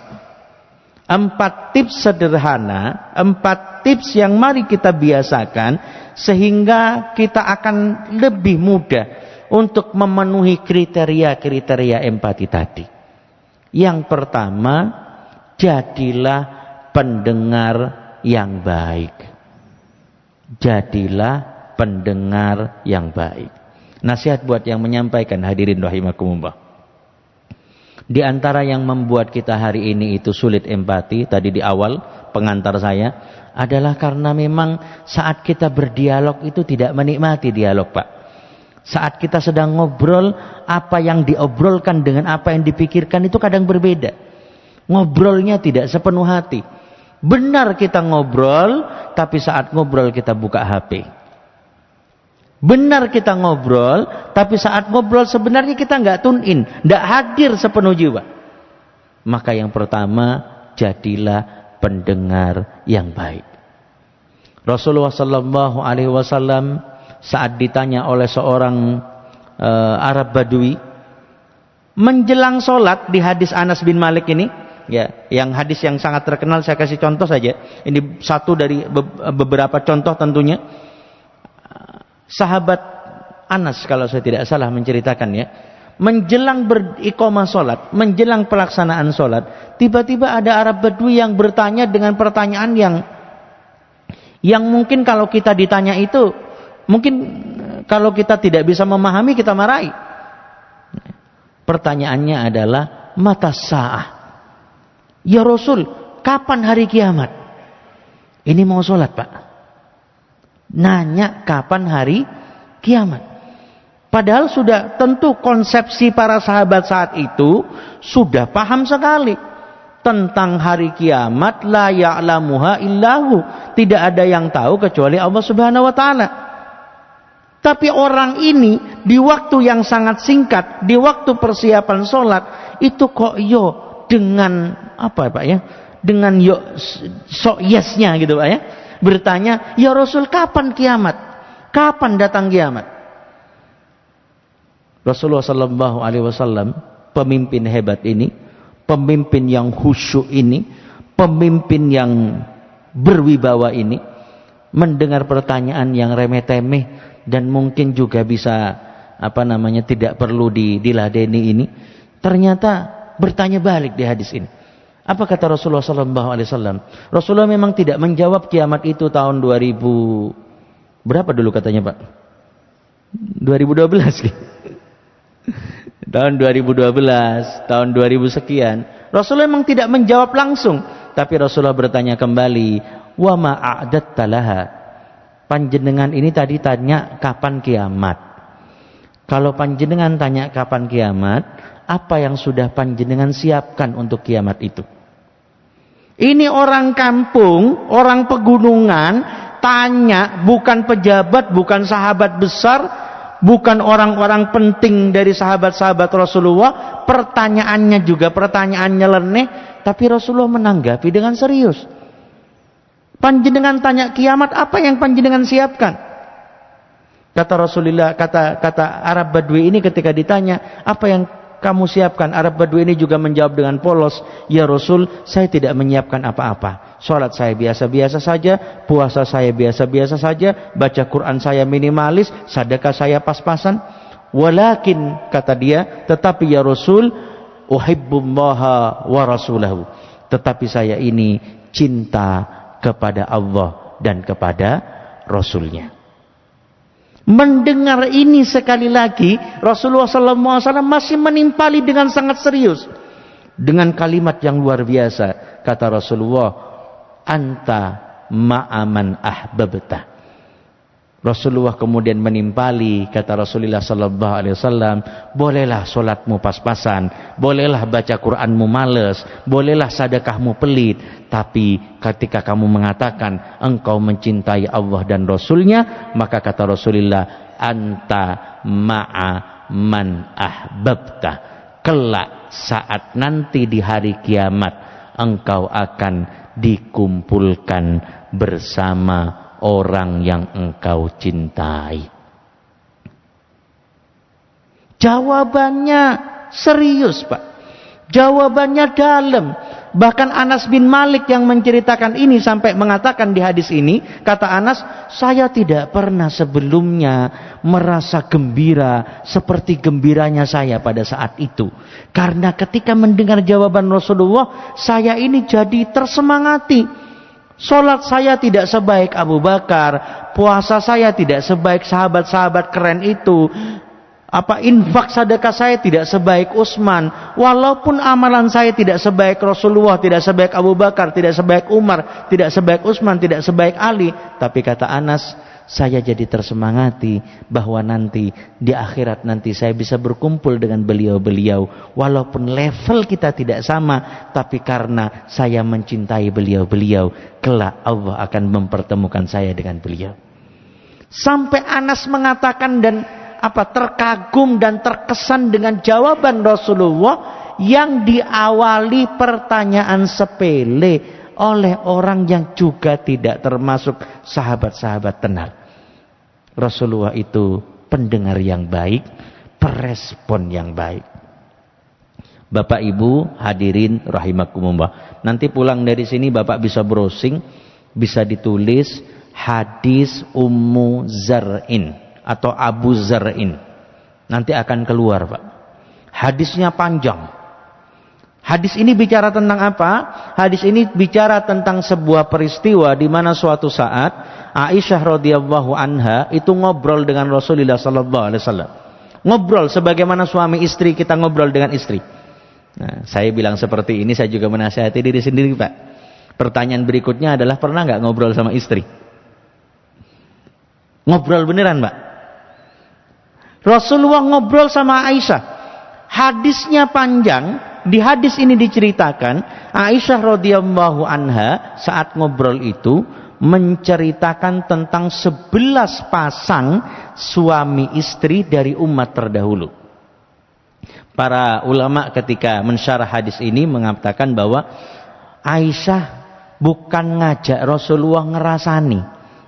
4 tips sederhana, 4 tips yang mari kita biasakan sehingga kita akan lebih mudah untuk memenuhi kriteria-kriteria empati tadi. Yang pertama, jadilah pendengar yang baik. Jadilah pendengar yang baik. Nasihat buat yang menyampaikan, hadirin rahimakumullah. Di antara yang membuat kita hari ini itu sulit empati, tadi di awal pengantar saya, adalah karena memang saat kita berdialog itu tidak menikmati dialog, Pak. Saat kita sedang ngobrol, apa yang diobrolkan dengan apa yang dipikirkan itu kadang berbeda. Ngobrolnya tidak sepenuh hati. Benar kita ngobrol, tapi saat ngobrol kita buka HP. Benar kita ngobrol, tapi saat ngobrol sebenarnya kita nggak tune in, nggak hadir sepenuh jiwa. Maka yang pertama, jadilah pendengar yang baik. Rasulullah Sallallahu Alaihi Wasallam saat ditanya oleh seorang Arab Badui menjelang sholat, di hadis Anas bin Malik ini, ya, yang hadis yang sangat terkenal, saya kasih contoh saja. Ini satu dari beberapa contoh tentunya. Sahabat Anas kalau saya tidak salah menceritakan, ya, menjelang beriqamah sholat, menjelang pelaksanaan sholat, tiba-tiba ada Arab Badui yang bertanya dengan pertanyaan yang mungkin kalau kita ditanya itu, mungkin kalau kita tidak bisa memahami, kita marahi. Pertanyaannya adalah, mata sa'ah? Ya Rasul, kapan hari kiamat? Ini mau sholat, Pak. Nanya kapan hari kiamat. Padahal sudah tentu konsepsi para sahabat saat itu sudah paham sekali tentang hari kiamat. La ya'lamuha illahu, tidak ada yang tahu kecuali Allah Subhanahu wa taala. Tapi orang ini di waktu yang sangat singkat, di waktu persiapan sholat itu kok dengan apa, Pak, ya? Dengan sok yesnya gitu, Pak, ya. Bertanya, ya Rasul, kapan kiamat? Kapan datang kiamat? Rasulullah Sallallahu Alaihi Wasallam, pemimpin hebat ini, pemimpin yang khusyuk ini, pemimpin yang berwibawa ini, mendengar pertanyaan yang remeh-temeh dan mungkin juga bisa tidak perlu diladeni ini, ternyata bertanya balik di hadis ini. Apa kata Rasulullah SAW? Rasulullah memang tidak menjawab kiamat itu tahun 2000 berapa dulu katanya Pak? 2012 gitu. Tahun 2012, tahun 2000 sekian. Rasulullah memang tidak menjawab langsung, tapi Rasulullah bertanya kembali, wa ma a'datta laha. Panjenengan ini tadi tanya kapan kiamat. Kalau panjenengan tanya kapan kiamat, apa yang sudah panjenengan siapkan untuk kiamat itu? Ini orang kampung, orang pegunungan tanya, bukan pejabat, bukan sahabat besar, bukan orang-orang penting dari sahabat-sahabat Rasulullah. Pertanyaannya juga pertanyaan nyeleneh, tapi Rasulullah menanggapi dengan serius. Panjenengan tanya kiamat, apa yang panjenengan siapkan? Kata Rasulullah, kata Arab Badui ini ketika ditanya, apa yang kamu siapkan? Arab Badui ini juga menjawab dengan polos, ya Rasul, saya tidak menyiapkan apa-apa. Salat saya biasa-biasa saja, puasa saya biasa-biasa saja, baca Quran saya minimalis, sedekah saya pas-pasan. Walakin, kata dia, tetapi ya Rasul, uhibbullaha wa rasulahu. Tetapi saya ini cinta kepada Allah dan kepada Rasulnya. Mendengar ini sekali lagi, Rasulullah SAW masih menimpali dengan sangat serius dengan kalimat yang luar biasa. Kata Rasulullah, anta ma'aman ahbabta. Rasulullah kemudian menimpali, kata Rasulullah SAW, bolehlah solatmu pas-pasan, bolehlah baca Quranmu males, bolehlah sedekahmu pelit, tapi ketika kamu mengatakan engkau mencintai Allah dan Rasulnya, maka kata Rasulullah, anta ma'a man ahbabta. Kelak saat nanti di hari kiamat, engkau akan dikumpulkan bersama orang yang engkau cintai. Jawabannya serius, Pak. Jawabannya dalam. Bahkan Anas bin Malik yang menceritakan ini sampai mengatakan di hadis ini, kata Anas, saya tidak pernah sebelumnya merasa gembira seperti gembiranya saya pada saat itu. Karena ketika mendengar jawaban Rasulullah, saya ini jadi tersemangati. Solat saya tidak sebaik Abu Bakar, puasa saya tidak sebaik sahabat-sahabat keren itu, infak sedekah saya tidak sebaik Utsman, walaupun amalan saya tidak sebaik Rasulullah, tidak sebaik Abu Bakar, tidak sebaik Umar, tidak sebaik Utsman, tidak sebaik Ali, tapi kata Anas, saya jadi tersemangati bahwa nanti di akhirat nanti saya bisa berkumpul dengan beliau-beliau, walaupun level kita tidak sama, tapi karena saya mencintai beliau-beliau, kelak Allah akan mempertemukan saya dengan beliau. Sampai Anas mengatakan dan terkagum dan terkesan dengan jawaban Rasulullah yang diawali pertanyaan sepele oleh orang yang juga tidak termasuk sahabat-sahabat tenar. Rasulullah itu pendengar yang baik, perespon yang baik. Bapak Ibu hadirin rahimakumullah. Nanti pulang dari sini Bapak bisa browsing, bisa ditulis hadis Ummu Zar'in atau Abu Zar'in. Nanti akan keluar, Pak. Hadisnya panjang. Hadis ini bicara tentang apa? Hadis ini bicara tentang sebuah peristiwa di mana suatu saat Aisyah radhiyallahu anha itu ngobrol dengan Rasulullah sallallahu alaihi wasallam. Ngobrol sebagaimana suami istri kita ngobrol dengan istri. Nah, saya bilang seperti ini, saya juga menasihati diri sendiri, Pak. Pertanyaan berikutnya adalah, pernah nggak ngobrol sama istri? Ngobrol beneran, Pak. Rasulullah ngobrol sama Aisyah. Hadisnya panjang. Di hadis ini diceritakan Aisyah radhiyallahu anha saat ngobrol itu menceritakan tentang 11 pasang suami istri dari umat terdahulu. Para ulama ketika mensyarah hadis ini mengatakan bahwa Aisyah bukan ngajak Rasulullah ngerasani.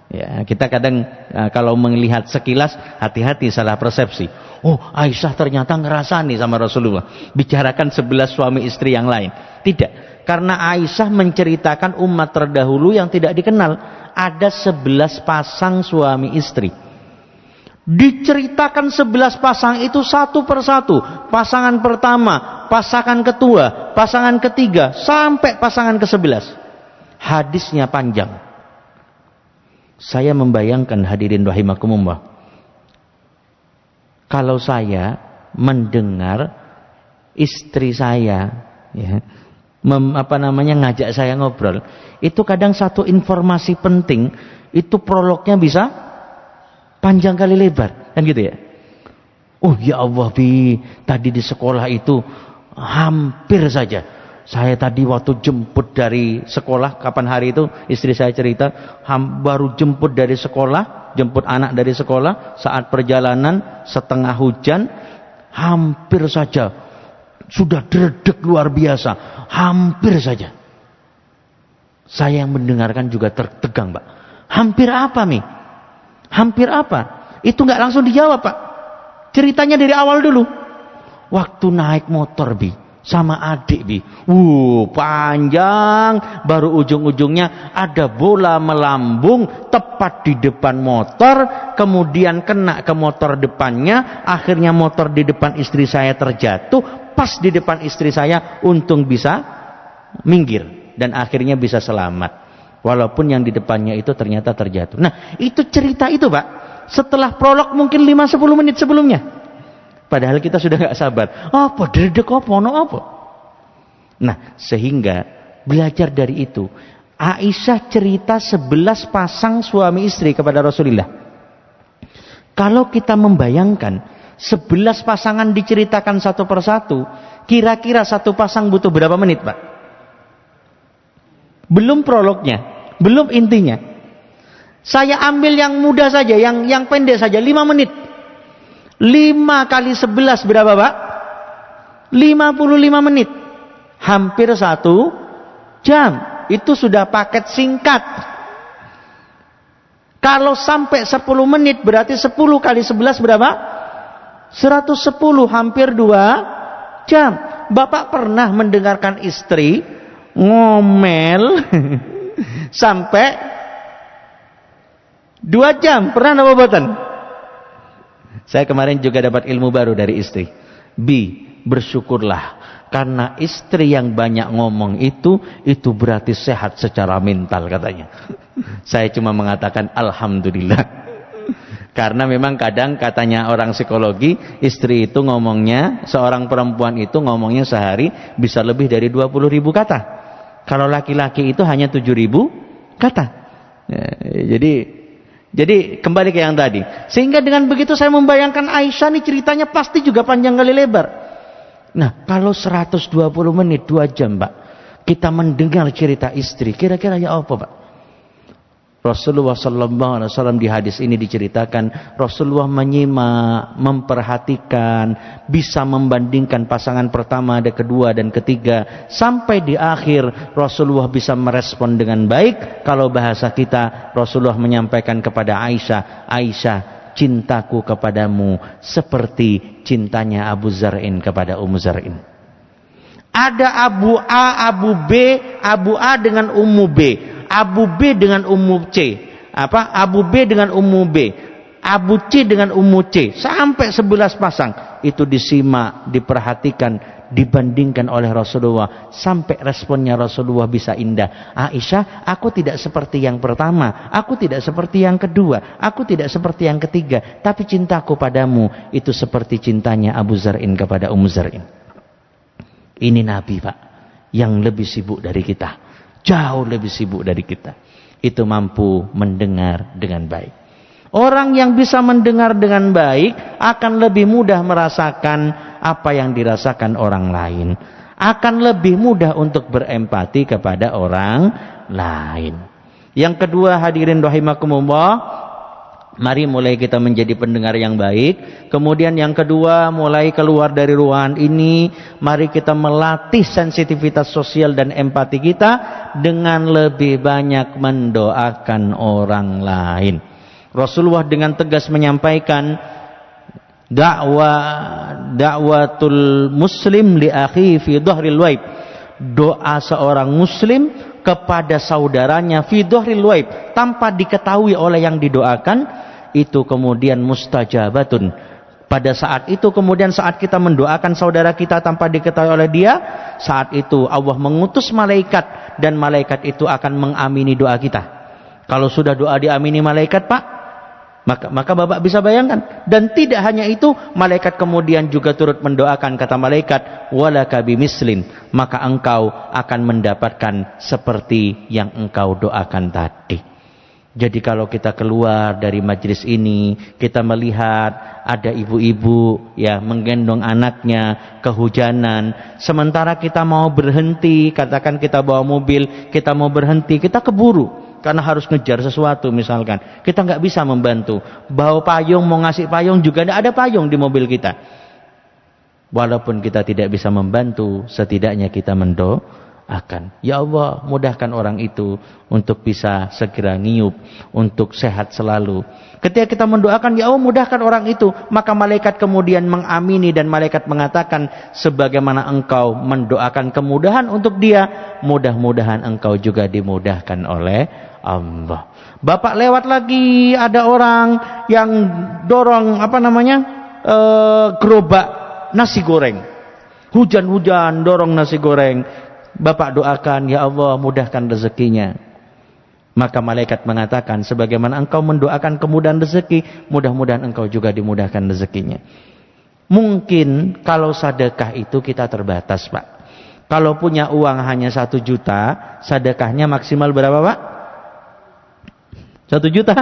Ya, kita kadang kalau melihat sekilas hati-hati salah persepsi. Oh, Aisyah ternyata ngerasani sama Rasulullah. Bicarakan 11 suami istri yang lain. Tidak. Karena Aisyah menceritakan umat terdahulu yang tidak dikenal. ada 11 pasang suami istri. Diceritakan 11 pasang itu satu persatu. Pasangan pertama, pasangan kedua, pasangan ketiga, sampai pasangan ke-11. Hadisnya panjang. Saya membayangkan, hadirin rahimakumullah, kalau saya mendengar istri saya ngajak saya ngobrol, itu kadang satu informasi penting itu prolognya bisa panjang kali lebar, kan gitu ya. Oh ya Allah, Bi, tadi di sekolah itu hampir saja saya tadi waktu jemput dari sekolah, kapan hari itu istri saya cerita, baru jemput dari sekolah, jemput anak dari sekolah, saat perjalanan setengah hujan, hampir saja sudah dredeg luar biasa, hampir saja. Saya yang mendengarkan juga tertegang, Pak. Hampir apa, Mi? Hampir apa? Itu nggak langsung dijawab, Pak. Ceritanya dari awal dulu. Waktu naik motor, Bi, sama adik, Bi. Panjang, baru ujung-ujungnya ada bola melambung tepat di depan motor, kemudian kena ke motor depannya, akhirnya motor di depan istri saya terjatuh, pas di depan istri saya, untung bisa minggir dan akhirnya bisa selamat. Walaupun yang di depannya itu ternyata terjatuh. Nah, itu cerita itu, Pak. Setelah prolog mungkin 5-10 menit sebelumnya. Padahal kita sudah gak sabar. Apa? Dredeg apa? No apa? Nah, sehingga belajar dari itu. Aisyah cerita 11 pasang suami istri kepada Rasulullah. Kalau kita membayangkan 11 pasangan diceritakan satu persatu, kira-kira satu pasang butuh berapa menit, Pak? Belum prolognya, belum intinya. Saya ambil yang mudah saja, yang pendek saja, 5 menit. 5 kali 11 berapa, Pak? 55 menit. Hampir 1 jam. Itu sudah paket singkat. Kalau sampai 10 menit berarti 10 kali 11 berapa? 110, hampir 2 jam. Bapak pernah mendengarkan istri ngomel sampai 2 jam? Pernah apa boten? Saya kemarin juga dapat ilmu baru dari istri. Bi, bersyukurlah karena istri yang banyak ngomong itu berarti sehat secara mental, katanya. Saya cuma mengatakan alhamdulillah. Karena memang kadang katanya orang psikologi, istri itu ngomongnya, seorang perempuan itu ngomongnya sehari bisa lebih dari 20.000 kata. Kalau laki-laki itu hanya 7.000 kata. Jadi kembali ke yang tadi. Sehingga dengan begitu saya membayangkan Aisyah nih ceritanya pasti juga panjang kali lebar. Nah, kalau 120 menit 2 jam, Pak, kita mendengar cerita istri, kira-kira ya apa, Pak? Rasulullah SAW di hadis ini diceritakan, Rasulullah menyimak, memperhatikan, bisa membandingkan pasangan pertama, ada kedua dan ketiga, sampai di akhir Rasulullah bisa merespon dengan baik. Kalau bahasa kita, Rasulullah menyampaikan kepada Aisyah, Aisyah, cintaku kepadamu seperti cintanya Abu Zar'in kepada Ummu Zar'in. Ada Abu A, Abu B, Abu A dengan Ummu B, Abu B dengan Ummu C, Abu B dengan Ummu B, Abu C dengan Ummu C, sampai 11 pasang. Itu disimak, diperhatikan, dibandingkan oleh Rasulullah, sampai responnya Rasulullah bisa indah. Aisyah, aku tidak seperti yang pertama, aku tidak seperti yang kedua, aku tidak seperti yang ketiga, tapi cintaku padamu itu seperti cintanya Abu Zar'in kepada Ummu Zar'in. Ini Nabi, Pak, yang lebih sibuk dari kita, jauh lebih sibuk dari kita. Itu mampu mendengar dengan baik. Orang yang bisa mendengar dengan baik akan lebih mudah merasakan apa yang dirasakan orang lain. Akan lebih mudah untuk berempati kepada orang lain. Yang kedua, hadirin rahimakumullah, mari mulai kita menjadi pendengar yang baik. Kemudian yang kedua, mulai keluar dari ruangan ini, mari kita melatih sensitivitas sosial dan empati kita dengan lebih banyak mendoakan orang lain. Rasulullah dengan tegas menyampaikan dakwatul muslim li akhi fi dhahril waib. Doa seorang muslim kepada saudaranya fi dhahril ghaib, tanpa diketahui oleh yang didoakan, itu kemudian mustajabatun. Pada saat itu kemudian saat kita mendoakan saudara kita tanpa diketahui oleh dia, saat itu Allah mengutus malaikat dan malaikat itu akan mengamini doa kita. Kalau sudah doa diamini malaikat, Pak, maka Bapak bisa bayangkan. Dan tidak hanya itu, malaikat kemudian juga turut mendoakan, kata malaikat, walaka bimislin, maka engkau akan mendapatkan seperti yang engkau doakan tadi. Jadi kalau kita keluar dari majelis ini, kita melihat ada ibu-ibu ya menggendong anaknya kehujanan, sementara kita mau berhenti, katakan kita bawa mobil, kita mau berhenti, kita keburu karena harus ngejar sesuatu misalkan, kita nggak bisa membantu. Bawa payung, mau ngasih payung juga nggak ada payung di mobil kita. Walaupun kita tidak bisa membantu, setidaknya kita mendoakan. Ya Allah, mudahkan orang itu untuk bisa segera ngiup, untuk sehat selalu. Ketika kita mendoakan, ya Allah mudahkan orang itu, maka malaikat kemudian mengamini dan malaikat mengatakan, sebagaimana engkau mendoakan kemudahan untuk dia, mudah-mudahan engkau juga dimudahkan oleh Allah. Bapak lewat lagi, ada orang yang dorong gerobak nasi goreng. Hujan-hujan dorong nasi goreng. Bapak doakan, ya Allah mudahkan rezekinya. Maka malaikat mengatakan, sebagaimana engkau mendoakan kemudahan rezeki, mudah-mudahan engkau juga dimudahkan rezekinya. Mungkin kalau sedekah itu kita terbatas, Pak. Kalau punya uang hanya 1 juta, sedekahnya maksimal berapa, Pak? 1 juta.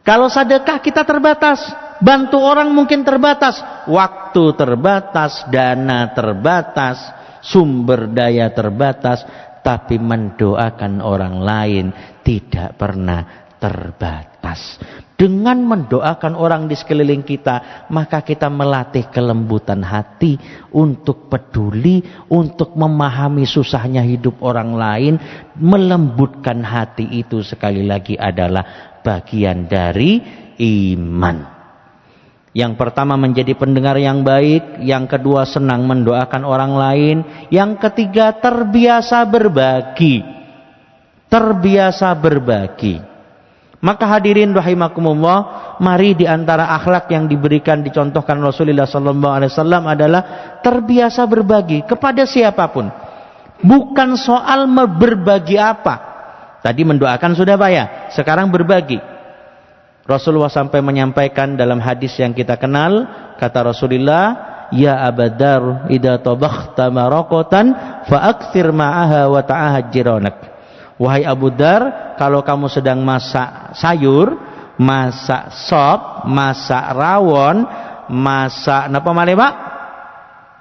Kalau sedekah kita terbatas, bantu orang mungkin terbatas, waktu terbatas, dana terbatas, sumber daya terbatas, tapi mendoakan orang lain tidak pernah terbatas. Dengan mendoakan orang di sekeliling kita, maka kita melatih kelembutan hati untuk peduli, untuk memahami susahnya hidup orang lain. Melembutkan hati itu sekali lagi adalah bagian dari iman. Yang pertama menjadi pendengar yang baik, yang kedua senang mendoakan orang lain, yang ketiga terbiasa berbagi. Terbiasa berbagi. Maka hadirin rahimakumullah, mari di antara akhlak yang diberikan, dicontohkan Rasulullah SAW adalah terbiasa berbagi kepada siapapun. Bukan soal berbagi apa. Tadi mendoakan sudah Pak ya, sekarang berbagi. Rasulullah sampai menyampaikan dalam hadis yang kita kenal, kata Rasulullah, ya Abadar, idza tabakhta maraqatan fa'akthir ma'aha wa ta'ahad jiranak. Wahai Abu Dar, kalau kamu sedang masak sayur, masak sop, masak rawon, masak napa malih Pak?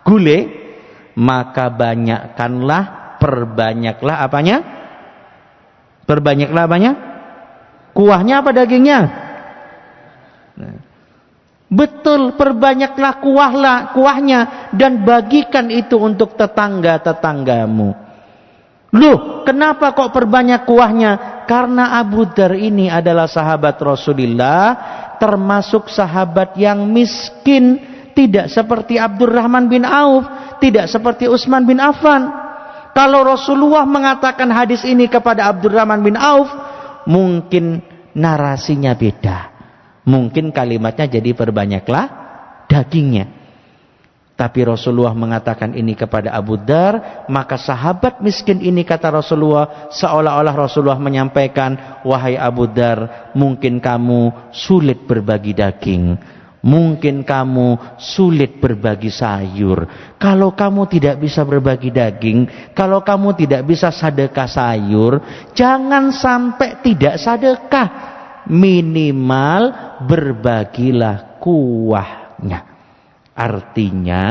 Gulai, maka perbanyaklah apanya? Perbanyaklah apanya? Kuahnya apa dagingnya? Betul, perbanyaklah kuahnya dan bagikan itu untuk tetangga-tetanggamu. Loh, kenapa kok perbanyak kuahnya? Karena Abu Dar ini adalah sahabat Rasulullah, termasuk sahabat yang miskin, tidak seperti Abdurrahman bin Auf, tidak seperti Utsman bin Affan. Kalau Rasulullah mengatakan hadis ini kepada Abdurrahman bin Auf, mungkin narasinya beda. Mungkin kalimatnya jadi perbanyaklah dagingnya. Tapi Rasulullah mengatakan ini kepada Abu Dar, maka sahabat miskin ini, kata Rasulullah, seolah-olah Rasulullah menyampaikan, wahai Abu Dar, mungkin kamu sulit berbagi daging, mungkin kamu sulit berbagi sayur. Kalau kamu tidak bisa berbagi daging, kalau kamu tidak bisa sedekah sayur, jangan sampai tidak sedekah. Minimal berbagilah kuahnya. Artinya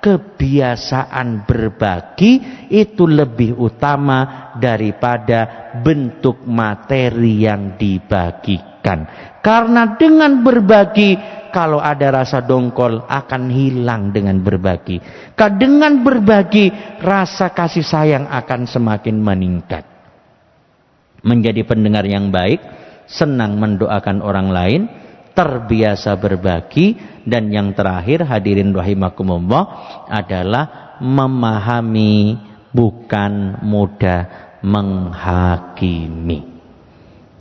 kebiasaan berbagi itu lebih utama daripada bentuk materi yang dibagikan. Karena dengan berbagi, kalau ada rasa dongkol akan hilang dengan berbagi. Dengan berbagi, rasa kasih sayang akan semakin meningkat. Menjadi pendengar yang baik, senang mendoakan orang lain, terbiasa berbagi, dan yang terakhir hadirin rahimakumullah adalah memahami bukan mudah menghakimi.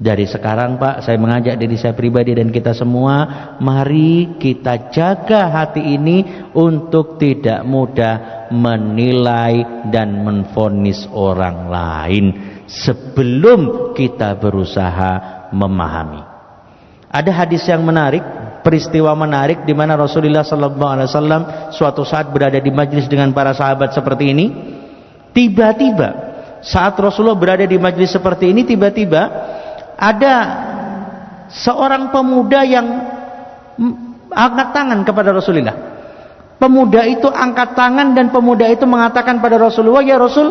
Dari sekarang Pak, saya mengajak diri saya pribadi dan kita semua, mari kita jaga hati ini untuk tidak mudah menilai dan menvonis orang lain sebelum kita berusaha memahami. Ada hadis yang menarik, peristiwa menarik di mana Rasulullah SAW suatu saat berada di majelis dengan para sahabat seperti ini. Tiba-tiba saat Rasulullah berada di majelis seperti ini, tiba-tiba ada seorang pemuda yang angkat tangan kepada Rasulullah. Pemuda itu angkat tangan dan pemuda itu mengatakan pada Rasulullah, "Ya Rasul,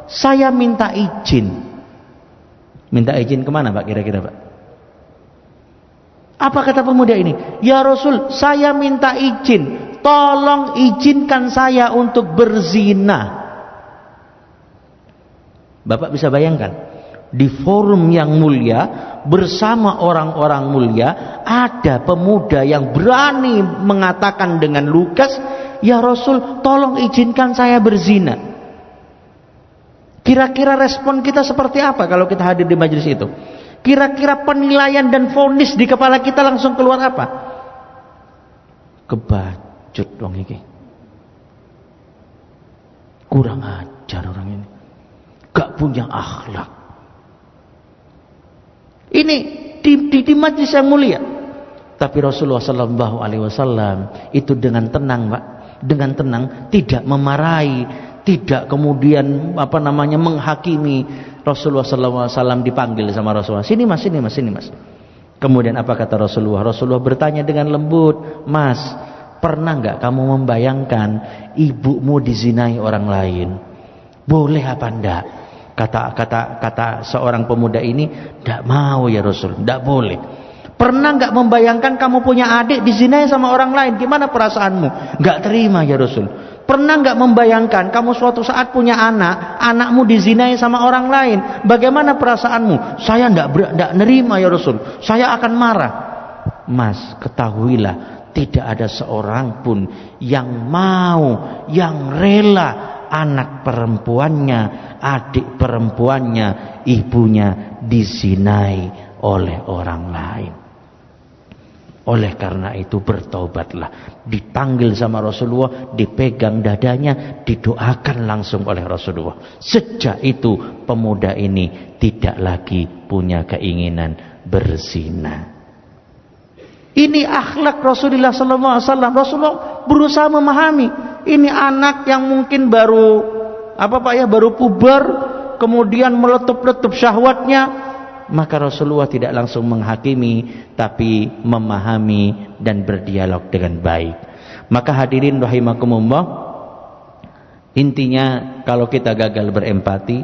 saya minta izin." Minta izin kemana Pak kira-kira Pak? Apa kata pemuda ini? "Ya Rasul, saya minta izin. Tolong izinkan saya untuk berzina." Bapak bisa bayangkan? Di forum yang mulia bersama orang-orang mulia ada pemuda yang berani mengatakan dengan lugas, "Ya Rasul, tolong izinkan saya berzina." Kira-kira respon kita seperti apa kalau kita hadir di majelis itu? Kira-kira penilaian dan vonis di kepala kita langsung keluar apa? Kebacut dong ini. Kurang ajar orang ini. Gak punya akhlak. Ini di majlis yang mulia. Tapi Rasulullah SAW itu dengan tenang, Pak, dengan tenang, tidak memarahi, tidak kemudian menghakimi. Rasulullah SAW dipanggil sama Rasulullah, "Sini mas, sini mas, sini mas." Kemudian apa kata Rasulullah? Rasulullah bertanya dengan lembut, "Mas, pernah nggak kamu membayangkan ibumu dizinai orang lain? Boleh apa enggak?" Kata seorang pemuda ini, "Tidak mau ya Rasul, tidak boleh." "Pernah nggak membayangkan kamu punya adik dizinai sama orang lain? Gimana perasaanmu?" "Nggak terima ya Rasul." "Pernah nggak membayangkan kamu suatu saat punya anakmu dizinai sama orang lain? Bagaimana perasaanmu?" "Saya nggak nerima ya Rasul, saya akan marah." "Mas, ketahuilah, tidak ada seorang pun yang mau, yang rela anak perempuannya, adik perempuannya, ibunya dizinai oleh orang lain." Oleh karena itu bertaubatlah. Dipanggil sama Rasulullah, dipegang dadanya, didoakan langsung oleh Rasulullah. Sejak itu pemuda ini tidak lagi punya keinginan berzina. Ini akhlak Rasulullah SAW. Rasulullah berusaha memahami. Ini anak yang mungkin baru baru puber, kemudian meletup-letup syahwatnya. Maka Rasulullah tidak langsung menghakimi, tapi memahami dan berdialog dengan baik. Maka hadirin rahimakumullah, intinya kalau kita gagal berempati,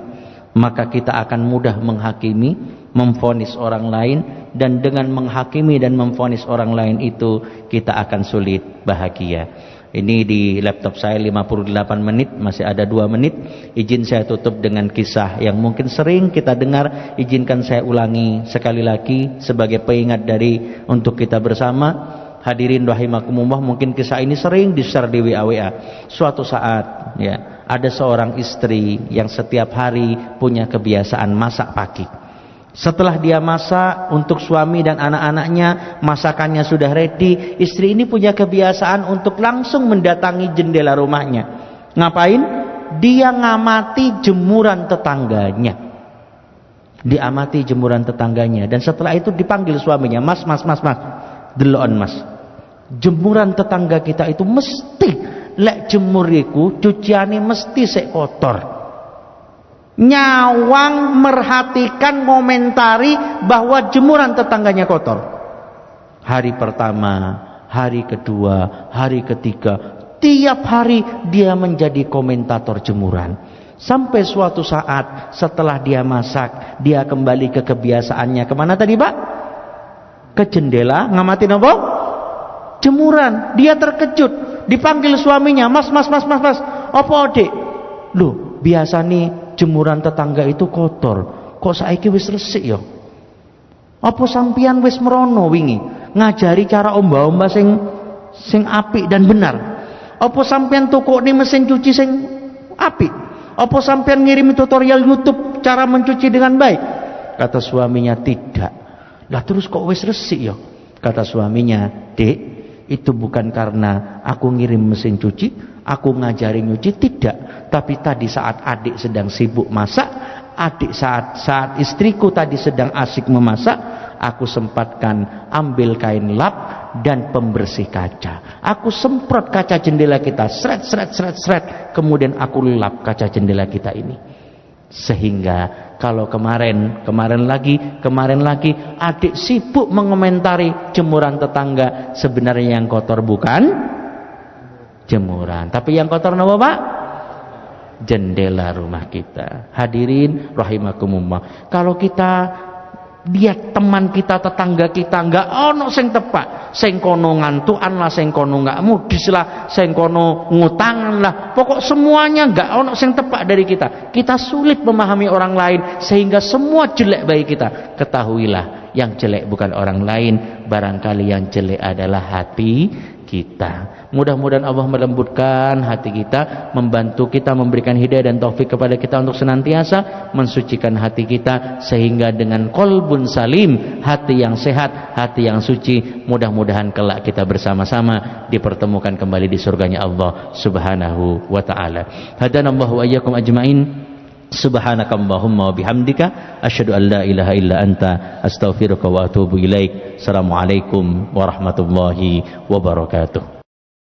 maka kita akan mudah menghakimi, memvonis orang lain, dan dengan menghakimi dan memvonis orang lain itu kita akan sulit bahagia. Ini di laptop saya 58 menit, masih ada 2 menit. Izin saya tutup dengan kisah yang mungkin sering kita dengar. Izinkan saya ulangi sekali lagi sebagai pengingat untuk kita bersama. Hadirin rahimakumullah, mungkin kisah ini sering di-share di WA. Suatu saat ya, ada seorang istri yang setiap hari punya kebiasaan masak pagi. Setelah dia masak untuk suami dan anak-anaknya, masakannya sudah ready, istri ini punya kebiasaan untuk langsung mendatangi jendela rumahnya. Ngapain? Dia ngamati jemuran tetangganya. Diamati jemuran tetangganya, dan setelah itu dipanggil suaminya, "Mas, deloken mas, jemuran tetangga kita itu mesti lek jemuriku cuciane mesti sik kotor." Nyawang merhatikan, komentari bahwa jemuran tetangganya kotor. Hari pertama, hari kedua, hari ketiga, tiap hari dia menjadi komentator jemuran. Sampai suatu saat setelah dia masak, dia kembali ke kebiasaannya. Kemana tadi Pak? Ke jendela, ngamatin apa? Jemuran. Dia terkejut, dipanggil suaminya, "Mas, apa adik? Loh, biasa nih jemuran tetangga itu kotor, kok saiki wis resik ya? Apa sampeyan wis merono wingi ngajari cara omba-omba sing apik dan benar? Apa sampeyan tukokne mesin cuci sing apik? Apa sampean ngirim tutorial YouTube cara mencuci dengan baik? Kata suaminya, tidak. Lah terus kok wis resik ya? Kata suaminya, Dek, itu bukan karena aku ngirim mesin cuci, aku ngajari nyuci, tidak. Tapi tadi saat adik sedang sibuk masak, saat istriku tadi sedang asik memasak, aku sempatkan ambil kain lap dan pembersih kaca. Aku semprot kaca jendela kita, seret, kemudian aku lap kaca jendela kita ini. Sehingga kalau kemarin lagi adik sibuk mengomentari jemuran tetangga, sebenarnya yang kotor bukan jemuran, tapi yang kotor apa Pak? Jendela rumah kita. Hadirin rahimakumullah, kalau kita lihat teman kita, tetangga kita, enggak ono sing tepak, sing kono ngantukan lah, sing kono enggak mudis lah, sing kono ngutangan lah, pokok semuanya enggak ono sing tepak dari kita. Kita sulit memahami orang lain sehingga semua jelek bagi kita. Ketahuilah, yang jelek bukan orang lain, barangkali yang jelek adalah hati kita. Mudah-mudahan Allah melembutkan hati kita, membantu kita, memberikan hidayah dan taufik kepada kita untuk senantiasa mensucikan hati kita, sehingga dengan qalbun salim, hati yang sehat, hati yang suci, mudah-mudahan kelak kita bersama-sama dipertemukan kembali di surganya Allah Subhanahu wa taala. Hadanallahu wa iyyakum ajmain. Subhanakallahumma wa bihamdika asyhadu an la ilaha illa anta astaghfiruka wa atubu ilaik. Assalamualaikum warahmatullahi wabarakatuh.